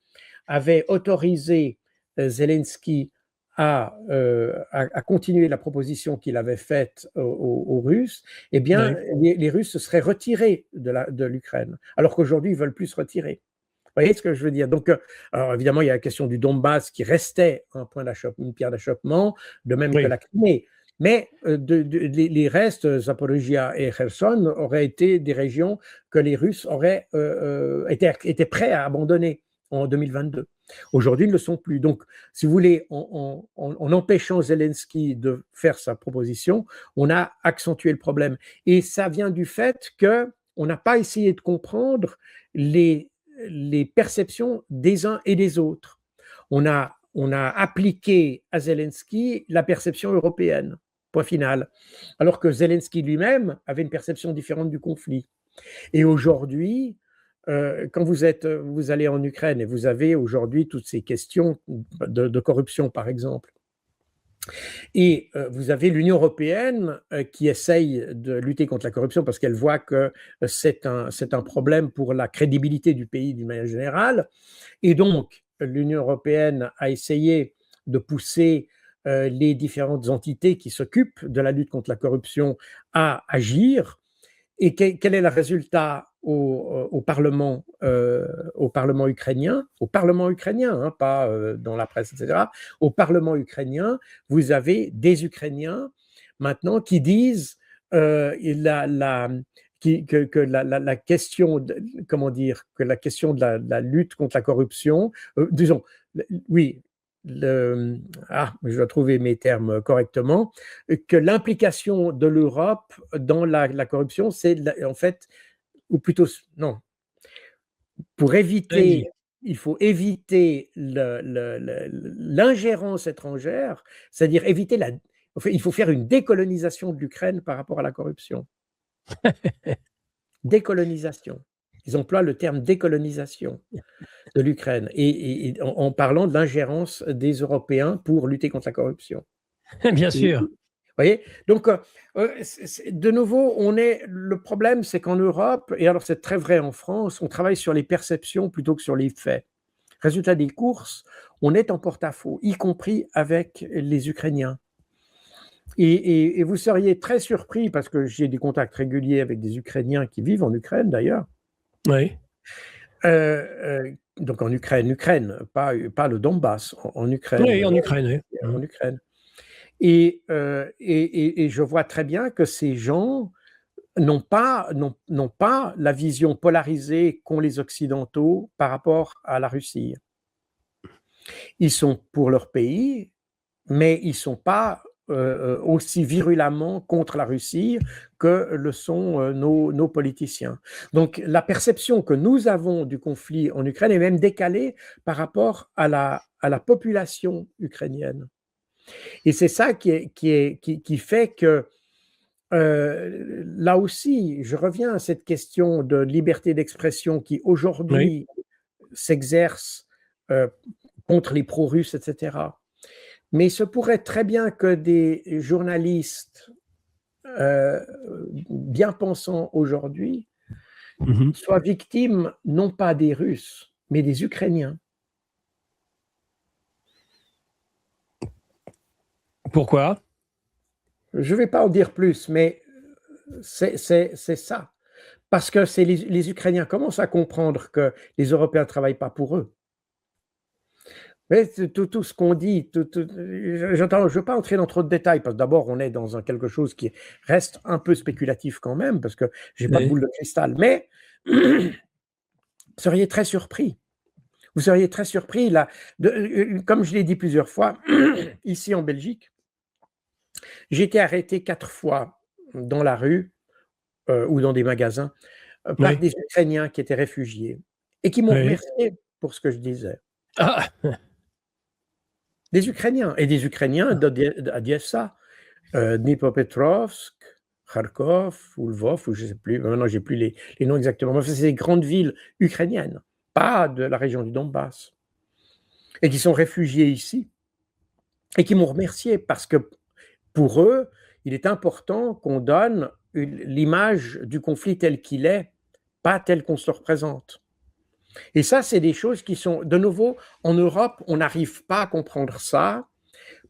avaient autorisé Zelensky à continuer la proposition qu'il avait faite aux Russes, eh bien, les Russes se seraient retirés de l'Ukraine, alors qu'aujourd'hui, ils ne veulent plus se retirer. Vous voyez ce que je veux dire? Donc, alors évidemment, il y a la question du Donbass qui restait une pierre d'achoppement, de même que la Crimée. Mais les restes, Zaporizhia et Kherson, auraient été des régions que les Russes auraient été prêts à abandonner en 2022. Aujourd'hui, ils ne le sont plus. Donc, si vous voulez, en empêchant Zelensky de faire sa proposition, on a accentué le problème. Et ça vient du fait qu'on n'a pas essayé de comprendre les perceptions des uns et des autres. On a appliqué à Zelensky la perception européenne, point final, alors que Zelensky lui-même avait une perception différente du conflit. Et aujourd'hui, quand vous allez en Ukraine et vous avez aujourd'hui toutes ces questions de corruption, par exemple, et vous avez l'Union européenne qui essaye de lutter contre la corruption parce qu'elle voit que c'est un problème pour la crédibilité du pays d'une manière générale. Et donc, l'Union européenne a essayé de pousser les différentes entités qui s'occupent de la lutte contre la corruption à agir. Et quel est le résultat au Parlement ukrainien, hein, pas dans la presse, etc. Au Parlement ukrainien, vous avez des Ukrainiens maintenant qui disent que la question, que la question de la lutte contre la corruption, disons, oui. Je dois trouver mes termes correctement, que l'implication de l'Europe dans la corruption, c'est en fait, ou plutôt, non, pour éviter, il faut éviter l'ingérence étrangère, c'est-à-dire il faut faire une décolonisation de l'Ukraine par rapport à la corruption. Décolonisation. Ils emploient le terme décolonisation de l'Ukraine et en parlant de l'ingérence des Européens pour lutter contre la corruption. Bien sûr. Vous voyez? Donc, de nouveau, le problème, c'est qu'en Europe, et alors c'est très vrai en France, on travaille sur les perceptions plutôt que sur les faits. Résultat des courses, on est en porte-à-faux, y compris avec les Ukrainiens. Et vous seriez très surpris, parce que j'ai des contacts réguliers avec des Ukrainiens qui vivent en Ukraine d'ailleurs. Oui. Donc en Ukraine, pas le Donbass, en Ukraine. Oui, en Ukraine. Oui. En Ukraine. Et je vois très bien que ces gens n'ont pas la vision polarisée qu'ont les Occidentaux par rapport à la Russie. Ils sont pour leur pays, mais ils ne sont pas aussi virulemment contre la Russie que le sont nos politiciens. Donc la perception que nous avons du conflit en Ukraine est même décalée par rapport à la population ukrainienne. Et c'est ça qui fait que là aussi, je reviens à cette question de liberté d'expression qui aujourd'hui s'exerce contre les pro-russes, etc. Mais il se pourrait très bien que des journalistes bien pensants aujourd'hui soient victimes non pas des Russes, mais des Ukrainiens. Pourquoi? Je ne vais pas en dire plus, mais c'est ça. Parce que les Ukrainiens commencent à comprendre que les Européens ne travaillent pas pour eux. Mais tout ce qu'on dit, je ne veux pas entrer dans trop de détails, parce que d'abord, on est dans quelque chose qui reste un peu spéculatif quand même, parce que je n'ai pas de boule de cristal. Mais vous seriez très surpris. Vous seriez très surpris, là, comme je l'ai dit plusieurs fois, ici en Belgique, j'ai été arrêté 4 fois dans la rue ou dans des magasins par des Ukrainiens qui étaient réfugiés et qui m'ont remercié pour ce que je disais. Ah. Des Ukrainiens et des Ukrainiens d'Odessa, Dnipropetrovsk, Kharkov ou Lvov, ou je ne sais plus, maintenant je n'ai plus les noms exactement, mais c'est des grandes villes ukrainiennes, pas de la région du Donbass, et qui sont réfugiés ici, et qui m'ont remercié parce que pour eux, il est important qu'on donne l'image du conflit tel qu'il est, pas tel qu'on se le représente. Et ça, c'est des choses qui sont, de nouveau, en Europe, on n'arrive pas à comprendre ça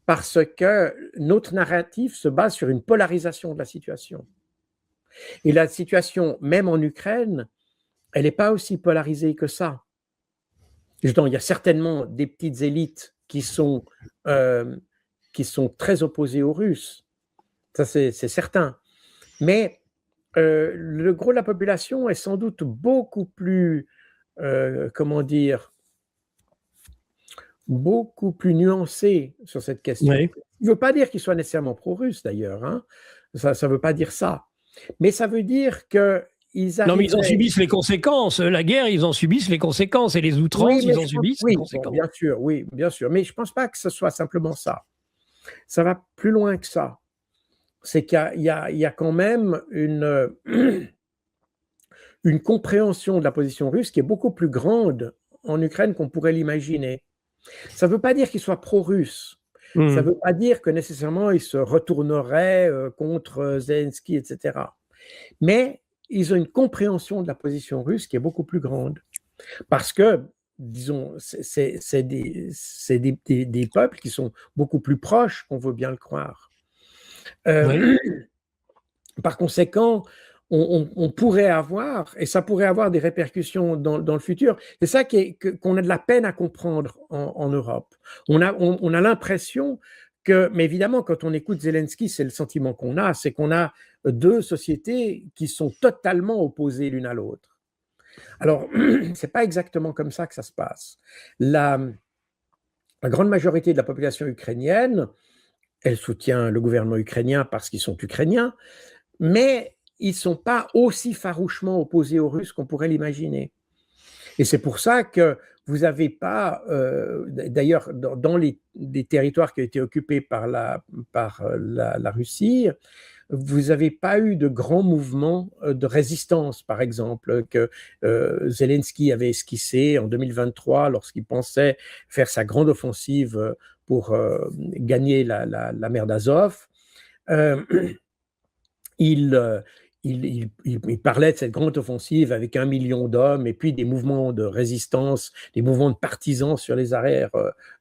parce que notre narratif se base sur une polarisation de la situation. Et la situation, même en Ukraine, elle n'est pas aussi polarisée que ça. Il y a certainement des petites élites qui sont très opposées aux Russes. Ça, c'est certain. Mais le gros de la population est sans doute beaucoup plus, beaucoup plus nuancé sur cette question. Oui. Il ne veut pas dire qu'ils soient nécessairement pro-russes, d'ailleurs. Hein. Ça ne veut pas dire ça. Mais ça veut dire qu'ils arrivent... Non, mais ils en subissent les conséquences. La guerre, ils en subissent les conséquences. Et les outrances, ils en subissent les conséquences. Bien sûr, oui, bien sûr. Mais je ne pense pas que ce soit simplement ça. Ça va plus loin que ça. C'est qu'il y a quand même une compréhension de la position russe qui est beaucoup plus grande en Ukraine qu'on pourrait l'imaginer. Ça ne veut pas dire qu'ils soient pro-russes. Ça ne veut pas dire que nécessairement ils se retourneraient contre Zelensky, etc. Mais ils ont une compréhension de la position russe qui est beaucoup plus grande. Parce que, disons, c'est des peuples qui sont beaucoup plus proches qu'on veut bien le croire. Par conséquent, on pourrait avoir, et ça pourrait avoir des répercussions dans le futur. C'est ça qu'on a de la peine à comprendre en Europe. On a l'impression que, mais évidemment, quand on écoute Zelensky, c'est le sentiment qu'on a, c'est qu'on a deux sociétés qui sont totalement opposées l'une à l'autre. Alors, c'est pas exactement comme ça que ça se passe. La grande majorité de la population ukrainienne, elle soutient le gouvernement ukrainien parce qu'ils sont ukrainiens, mais ils ne sont pas aussi farouchement opposés aux Russes qu'on pourrait l'imaginer. Et c'est pour ça que vous n'avez pas, d'ailleurs, dans les territoires qui ont été occupés par la Russie, vous n'avez pas eu de grands mouvements de résistance, par exemple, que Zelensky avait esquissé en 2023 lorsqu'il pensait faire sa grande offensive pour gagner la mer d'Azov. Il parlait de cette grande offensive avec 1 million d'hommes et puis des mouvements de résistance, des mouvements de partisans sur les arrières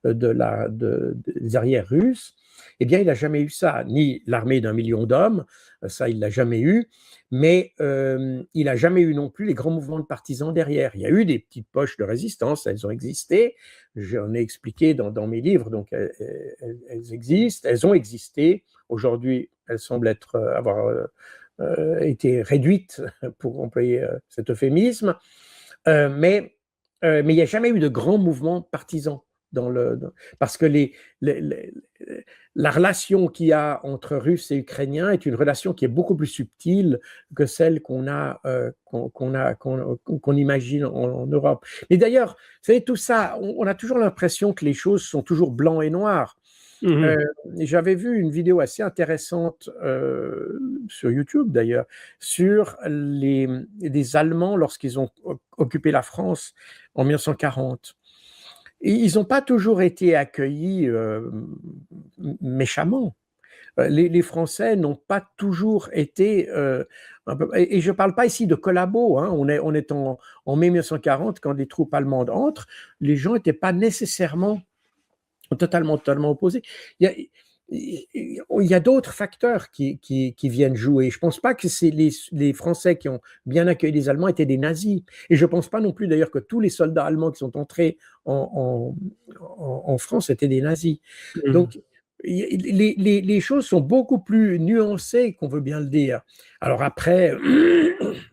des arrières russes. Eh bien, il n'a jamais eu ça, ni l'armée d'1 million d'hommes, ça il l'a jamais eu, mais il n'a jamais eu non plus les grands mouvements de partisans derrière. Il y a eu des petites poches de résistance, elles ont existé, j'en ai expliqué dans mes livres, donc elles existent, elles ont existé. Aujourd'hui, elles semblent avoir été réduites, pour employer cet euphémisme, mais il n'y a jamais eu de grands mouvements partisans parce que la relation qu'il y a entre Russes et Ukrainiens est une relation qui est beaucoup plus subtile que celle qu'on imagine en Europe. Et d'ailleurs, vous savez, tout ça, on a toujours l'impression que les choses sont toujours blancs et noirs. J'avais vu une vidéo assez intéressante sur YouTube d'ailleurs, sur des Allemands lorsqu'ils ont occupé la France en 1940. Et ils n'ont pas toujours été accueillis méchamment. Les Français n'ont pas toujours été, et je ne parle pas ici de collabos, hein, on est en mai 1940, quand les troupes allemandes entrent, les gens n'étaient pas nécessairement totalement opposés. Il y a d'autres facteurs qui viennent jouer. Je ne pense pas que c'est les Français qui ont bien accueilli les Allemands étaient des nazis. Et je ne pense pas non plus d'ailleurs que tous les soldats allemands qui sont entrés en France étaient des nazis. Donc, les choses sont beaucoup plus nuancées qu'on veut bien le dire. Alors après,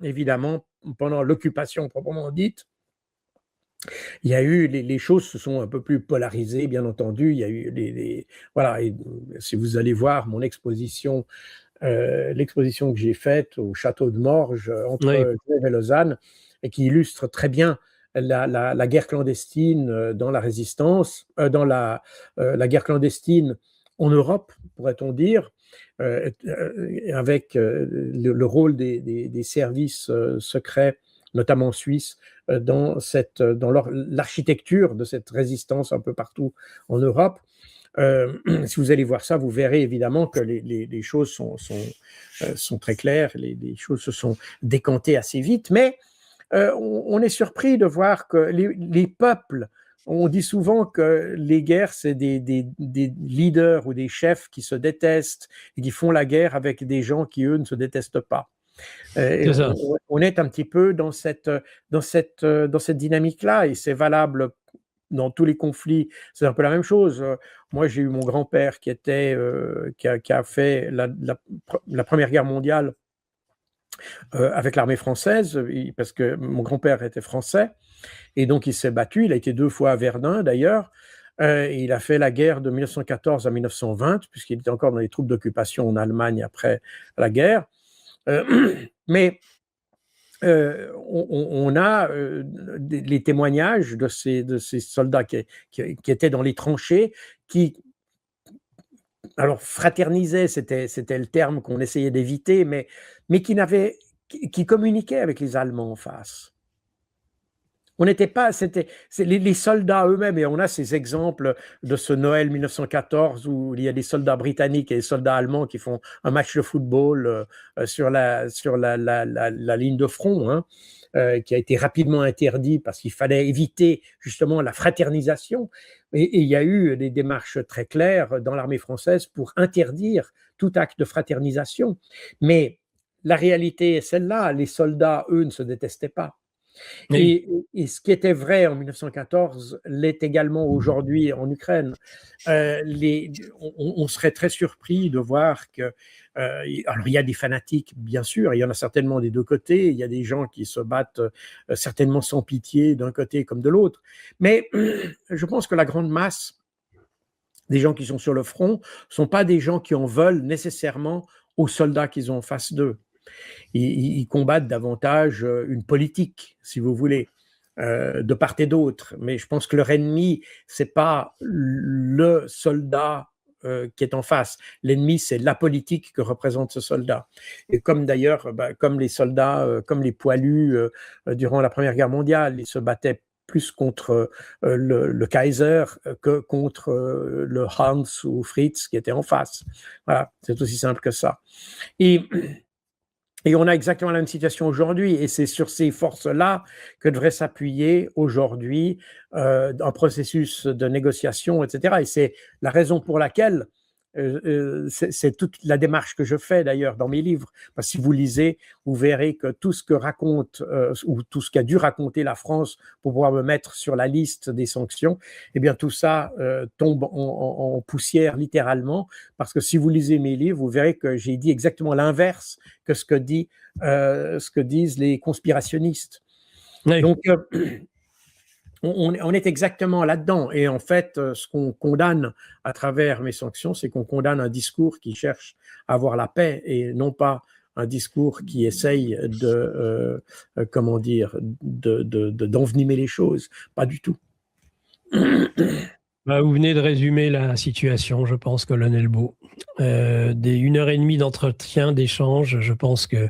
évidemment, pendant l'occupation proprement dite, il y a eu, les choses se sont un peu plus polarisées, bien entendu. Il y a eu voilà. Et si vous allez voir mon exposition, l'exposition que j'ai faite au château de Morges entre Genève et Lausanne, et qui illustre très bien la guerre clandestine dans la résistance, dans la guerre clandestine en Europe, pourrait-on dire, avec le rôle des services secrets, notamment suisses, dans l'architecture de cette résistance un peu partout en Europe. Si vous allez voir ça, vous verrez évidemment que les choses sont très claires, les choses se sont décantées assez vite, mais on est surpris de voir que les peuples, on dit souvent que les guerres, c'est des leaders ou des chefs qui se détestent et qui font la guerre avec des gens qui, eux, ne se détestent pas. On est un petit peu dans cette dynamique-là, et c'est valable dans tous les conflits. C'est un peu la même chose. Moi, j'ai eu mon grand-père qui a fait la Première Guerre mondiale avec l'armée française, parce que mon grand-père était français, et donc il s'est battu. Il a été 2 fois à Verdun, d'ailleurs. Il a fait la guerre de 1914 à 1920, puisqu'il était encore dans les troupes d'occupation en Allemagne après la guerre. Mais on a les témoignages de ces soldats qui étaient dans les tranchées, qui, alors fraternisaient, c'était le terme qu'on essayait d'éviter, mais qui communiquaient avec les Allemands en face. On n'était pas, c'est les soldats eux-mêmes, et on a ces exemples de ce Noël 1914 où il y a des soldats britanniques et des soldats allemands qui font un match de football sur la ligne de front, hein, qui a été rapidement interdit parce qu'il fallait éviter justement la fraternisation. Et il y a eu des démarches très claires dans l'armée française pour interdire tout acte de fraternisation. Mais la réalité est celle-là, les soldats, eux, ne se détestaient pas. Et ce qui était vrai en 1914 l'est également aujourd'hui en Ukraine. On serait très surpris de voir que, alors il y a des fanatiques, bien sûr, il y en a certainement des deux côtés, il y a des gens qui se battent certainement sans pitié d'un côté comme de l'autre, mais je pense que la grande masse des gens qui sont sur le front ne sont pas des gens qui en veulent nécessairement aux soldats qu'ils ont en face d'eux. Ils combattent davantage une politique, si vous voulez, de part et d'autre. Mais je pense que leur ennemi, c'est pas le soldat qui est en face. L'ennemi, c'est la politique que représente ce soldat. Et comme d'ailleurs, comme les soldats, comme les poilus durant la Première Guerre mondiale, ils se battaient plus contre le Kaiser que contre le Hans ou Fritz qui était en face. Voilà, c'est aussi simple que ça. Et on a exactement la même situation aujourd'hui, et c'est sur ces forces-là que devrait s'appuyer aujourd'hui un processus de négociation, etc. Et c'est la raison pour laquelle c'est toute la démarche que je fais d'ailleurs dans mes livres. Parce que si vous lisez, vous verrez que tout ce que raconte ou tout ce qu'a dû raconter la France pour pouvoir me mettre sur la liste des sanctions, eh bien tout ça tombe en poussière littéralement. Parce que si vous lisez mes livres, vous verrez que j'ai dit exactement l'inverse que ce que disent les conspirationnistes. Oui. Donc on est exactement là-dedans. Et en fait, ce qu'on condamne à travers mes sanctions, c'est qu'on condamne un discours qui cherche à avoir la paix et non pas un discours qui essaye comment dire, d'envenimer les choses. Pas du tout. Vous venez de résumer la situation, je pense, colonel Beau. Des 1h30 d'entretien, d'échange, je pense que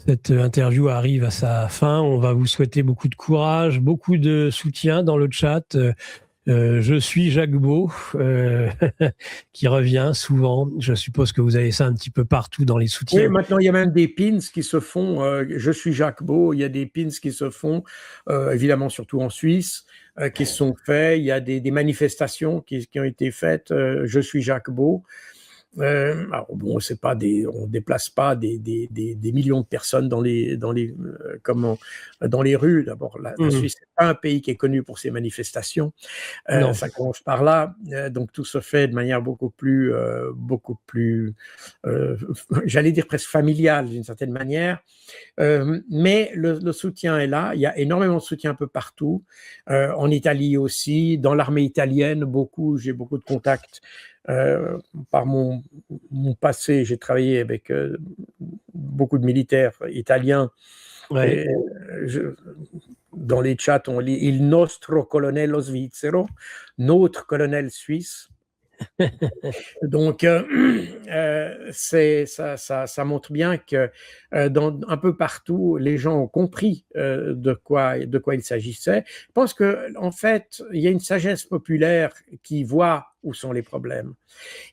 cette interview arrive à sa fin. On va vous souhaiter beaucoup de courage, beaucoup de soutien dans le chat. Je suis Jacques Beau, qui revient souvent. Je suppose que vous avez ça un petit peu partout dans les soutiens. Oui, maintenant, il y a même des pins qui se font. Je suis Jacques Beau. Il y a des pins qui se font, évidemment, surtout en Suisse, qui se sont faits. Il y a des manifestations qui ont été faites. Je suis Jacques Beau. Alors bon, c'est pas on déplace pas des millions de personnes dans les rues. D'abord, la Suisse n'est pas un pays qui est connu pour ses manifestations. Ça commence par là. Donc tout se fait de manière beaucoup plus, j'allais dire presque familiale d'une certaine manière. Mais le soutien est là. Il y a énormément de soutien un peu partout. En Italie aussi, dans l'armée italienne, j'ai beaucoup de contacts. Par mon passé, j'ai travaillé avec beaucoup de militaires italiens. Ouais. Dans les chats, on lit il nostro colonnello svizzero, notre colonel suisse. Donc, ça montre bien que un peu partout, les gens ont compris de quoi il s'agissait. Je pense qu'en fait, il y a une sagesse populaire qui voit où sont les problèmes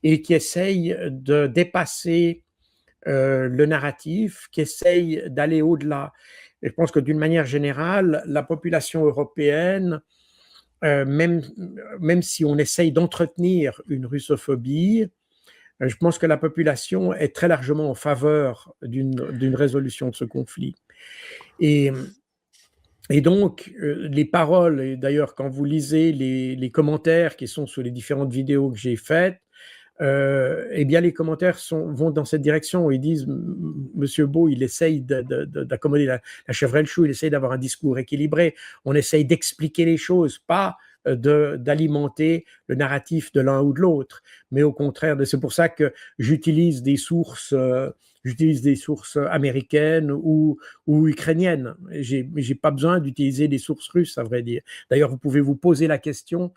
et qui essaye de dépasser le narratif, qui essaye d'aller au-delà. Et je pense que d'une manière générale, la population européenne, même si on essaye d'entretenir une russophobie, je pense que la population est très largement en faveur d'une résolution de ce conflit. Et donc, les paroles, et d'ailleurs, quand vous lisez les commentaires qui sont sous les différentes vidéos que j'ai faites, eh bien, les commentaires vont dans cette direction. Ils disent, Monsieur Beau, il essaye d'accommoder la chèvre et le chou, il essaye d'avoir un discours équilibré. On essaye d'expliquer les choses, pas d'alimenter le narratif de l'un ou de l'autre, mais au contraire, c'est pour ça que j'utilise des sources américaines ou ukrainiennes. J'ai pas besoin d'utiliser des sources russes, à vrai dire. D'ailleurs, vous pouvez vous poser la question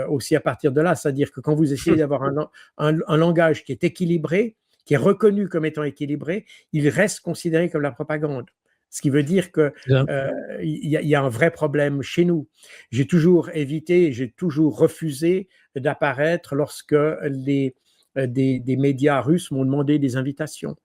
aussi à partir de là, c'est-à-dire que quand vous essayez d'avoir un langage qui est équilibré, qui est reconnu comme étant équilibré, il reste considéré comme la propagande. Ce qui veut dire qu'il y a un vrai problème chez nous. J'ai toujours évité, j'ai toujours refusé d'apparaître lorsque des médias russes m'ont demandé des invitations.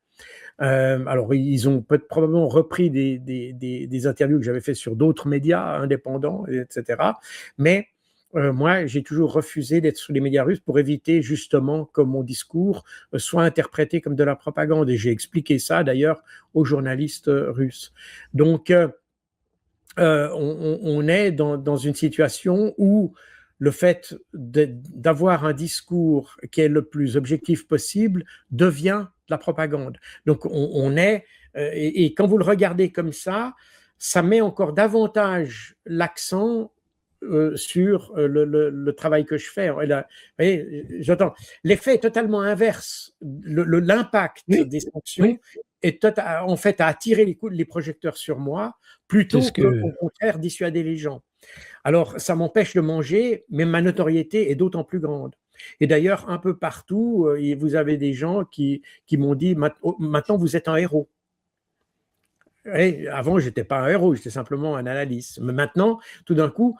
Alors, ils ont probablement repris des interviews que j'avais fait sur d'autres médias indépendants, etc. Mais moi, j'ai toujours refusé d'être sur les médias russes pour éviter justement que mon discours soit interprété comme de la propagande. Et j'ai expliqué ça d'ailleurs aux journalistes russes. Donc, on est dans une situation où le fait d'avoir un discours qui est le plus objectif possible devient de la propagande. Donc, et quand vous le regardez comme ça met encore davantage l'accent sur le travail que je fais. J'entends. L'effet est totalement inverse. L'impact des sanctions est en fait à attirer les projecteurs sur moi plutôt qu'au contraire dissuader les gens. Alors, ça m'empêche de manger, mais ma notoriété est d'autant plus grande. Et d'ailleurs, un peu partout, vous avez des gens qui m'ont dit « Maintenant, vous êtes un héros ». Avant, je n'étais pas un héros, j'étais simplement un analyste. Mais maintenant, tout d'un coup,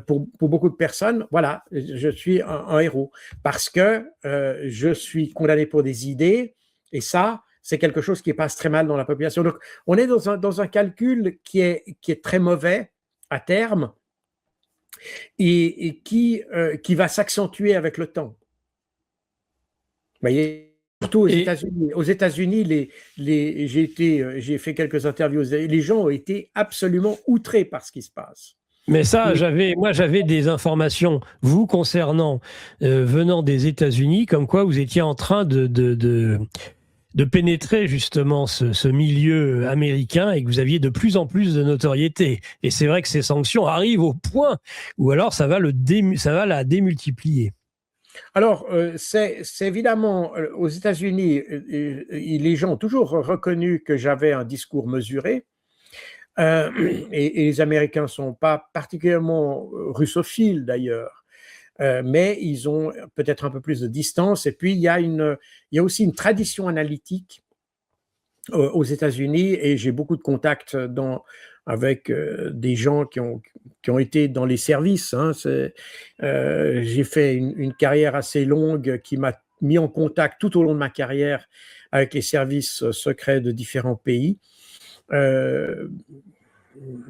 pour beaucoup de personnes, voilà, je suis un héros parce que je suis condamné pour des idées et ça, c'est quelque chose qui passe très mal dans la population. Donc, on est dans un calcul qui est très mauvais à terme et qui va s'accentuer avec le temps. Vous voyez ? Surtout aux États-Unis, j'ai fait quelques interviews. Les gens ont été absolument outrés par ce qui se passe. Mais ça, j'avais des informations, vous concernant, venant des États-Unis, comme quoi vous étiez en train de pénétrer justement ce milieu américain et que vous aviez de plus en plus de notoriété. Et c'est vrai que ces sanctions arrivent au point où alors ça va la démultiplier. Alors, c'est évidemment, aux États-Unis, les gens ont toujours reconnu que j'avais un discours mesuré. Et les Américains ne sont pas particulièrement russophiles d'ailleurs, mais ils ont peut-être un peu plus de distance. Et puis, il y a aussi une tradition analytique aux États-Unis, et j'ai beaucoup de contacts avec des gens qui ont été dans les services. Hein. J'ai fait une carrière assez longue qui m'a mis en contact tout au long de ma carrière avec les services secrets de différents pays.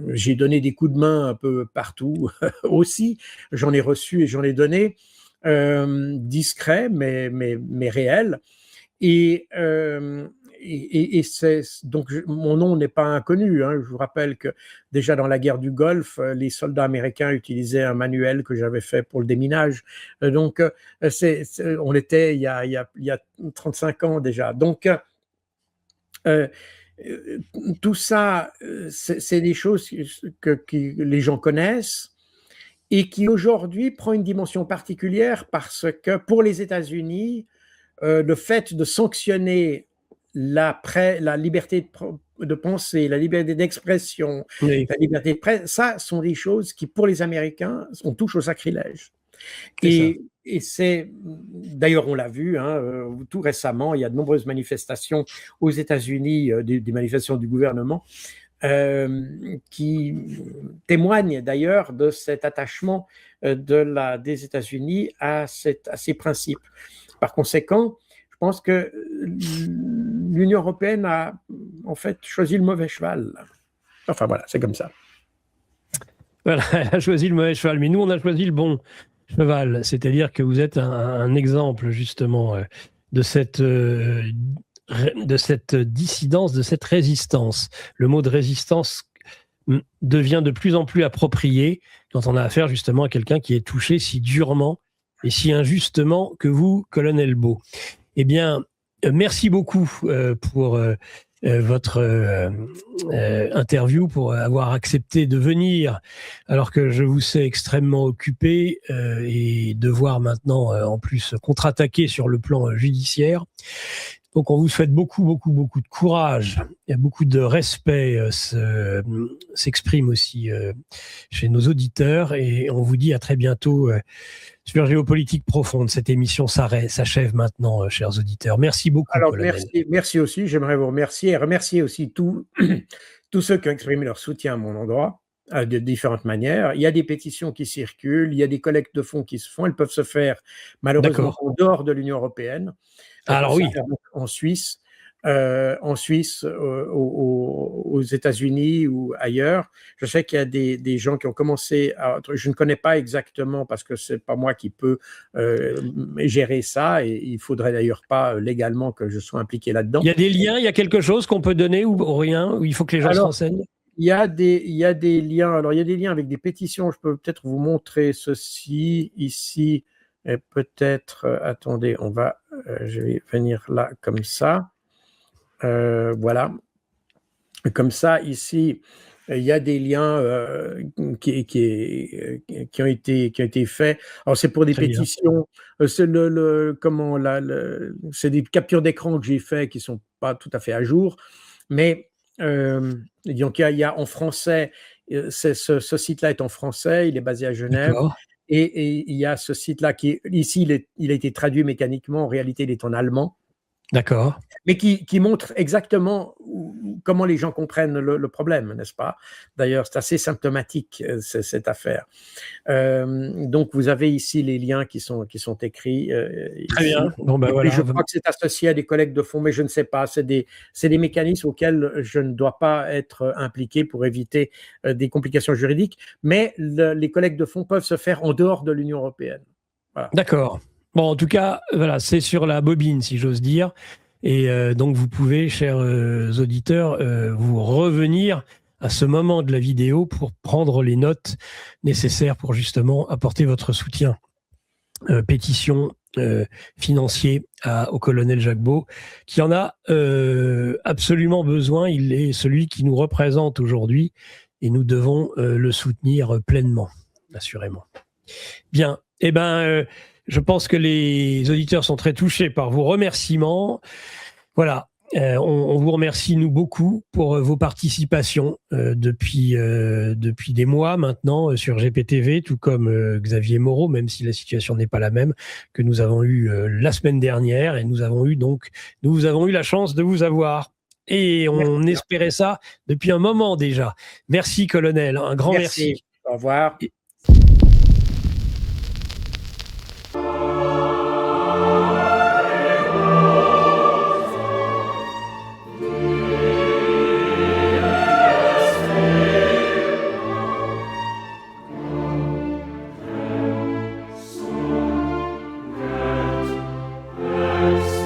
J'ai donné des coups de main un peu partout aussi. J'en ai reçu et j'en ai donné, discrets mais réels. Et donc mon nom n'est pas inconnu. Hein. Je vous rappelle que déjà dans la guerre du Golfe, les soldats américains utilisaient un manuel que j'avais fait pour le déminage. Donc on était il y a 35 ans déjà. Donc tout ça, c'est des choses que les gens connaissent et qui aujourd'hui prend une dimension particulière parce que pour les États-Unis, le fait de sanctionner la liberté de penser, la liberté d'expression, Oui. la liberté de presse, ça sont des choses qui, pour les Américains, on touche au sacrilège. Et c'est, d'ailleurs, on l'a vu, hein, tout récemment, il y a de nombreuses manifestations aux États-Unis, des manifestations du gouvernement, qui témoignent d'ailleurs de cet attachement des États-Unis à ces principes. Par conséquent, je pense que l'Union européenne a en fait choisi le mauvais cheval. Enfin voilà, c'est comme ça. Voilà, elle a choisi le mauvais cheval, mais nous on a choisi le bon cheval, c'est-à-dire que vous êtes un exemple justement de cette dissidence, de cette résistance. Le mot de résistance devient de plus en plus approprié quand on a affaire justement à quelqu'un qui est touché si durement et si injustement que vous, colonel Beau. Eh bien, merci beaucoup pour votre interview, pour avoir accepté de venir alors que je vous sais extrêmement occupé et devoir maintenant en plus contre-attaquer sur le plan judiciaire. Donc on vous souhaite beaucoup de courage et beaucoup de respect s'exprime aussi chez nos auditeurs et on vous dit à très bientôt sur Géopolitique Profonde. Cette émission s'achève maintenant, chers auditeurs. Merci beaucoup. Alors merci aussi, j'aimerais vous remercier et remercier aussi tous ceux qui ont exprimé leur soutien à mon endroit de différentes manières. Il y a des pétitions qui circulent, il y a des collectes de fonds qui se font, elles peuvent se faire malheureusement en dehors de l'Union européenne. Alors oui. En Suisse, aux États-Unis ou ailleurs. Je sais qu'il y a des gens qui ont commencé je ne connais pas exactement parce que c'est pas moi qui peux gérer ça et il faudrait d'ailleurs pas légalement que je sois impliqué là-dedans. Il y a des liens, il y a quelque chose qu'on peut donner ou rien, où il faut que les gens se renseignent? Il y a des liens. Alors il y a des liens avec des pétitions. Je peux peut-être vous montrer ceci ici. Et peut-être, attendez, je vais venir là comme ça. Voilà. Comme ça, ici, il y a des liens qui ont été faits. Alors, c'est pour des pétitions. C'est c'est des captures d'écran que j'ai fait qui ne sont pas tout à fait à jour. Mais donc, il y a en français, ce site-là est en français, il est basé à Genève. Et il y a ce site-là qui, ici, il a été traduit mécaniquement. En réalité, il est en allemand. D'accord. Mais qui montre exactement comment les gens comprennent le problème, n'est-ce pas? D'ailleurs, c'est assez symptomatique, cette affaire. Donc, vous avez ici les liens qui sont écrits. Très bien. Bon, ben voilà. Je crois que c'est associé à des collectes de fonds, mais je ne sais pas. C'est des mécanismes auxquels je ne dois pas être impliqué pour éviter des complications juridiques. Mais les collectes de fonds peuvent se faire en dehors de l'Union européenne. Voilà. D'accord. Bon, en tout cas, voilà, c'est sur la bobine, si j'ose dire. Et donc, vous pouvez, chers auditeurs, vous revenir à ce moment de la vidéo pour prendre les notes nécessaires pour justement apporter votre soutien. Pétition financier au colonel Jacquebeau, qui en a absolument besoin. Il est celui qui nous représente aujourd'hui et nous devons le soutenir pleinement, assurément. Bien, eh ben, je pense que les auditeurs sont très touchés par vos remerciements. Voilà. On vous remercie, nous, beaucoup pour vos participations depuis des mois maintenant sur GPTV, tout comme Xavier Moreau, même si la situation n'est pas la même, que nous avons eu la semaine dernière. Et nous avons eu la chance de vous avoir. Et on espérait ça depuis un moment déjà. Merci, colonel. Un grand merci. Au revoir. Yes.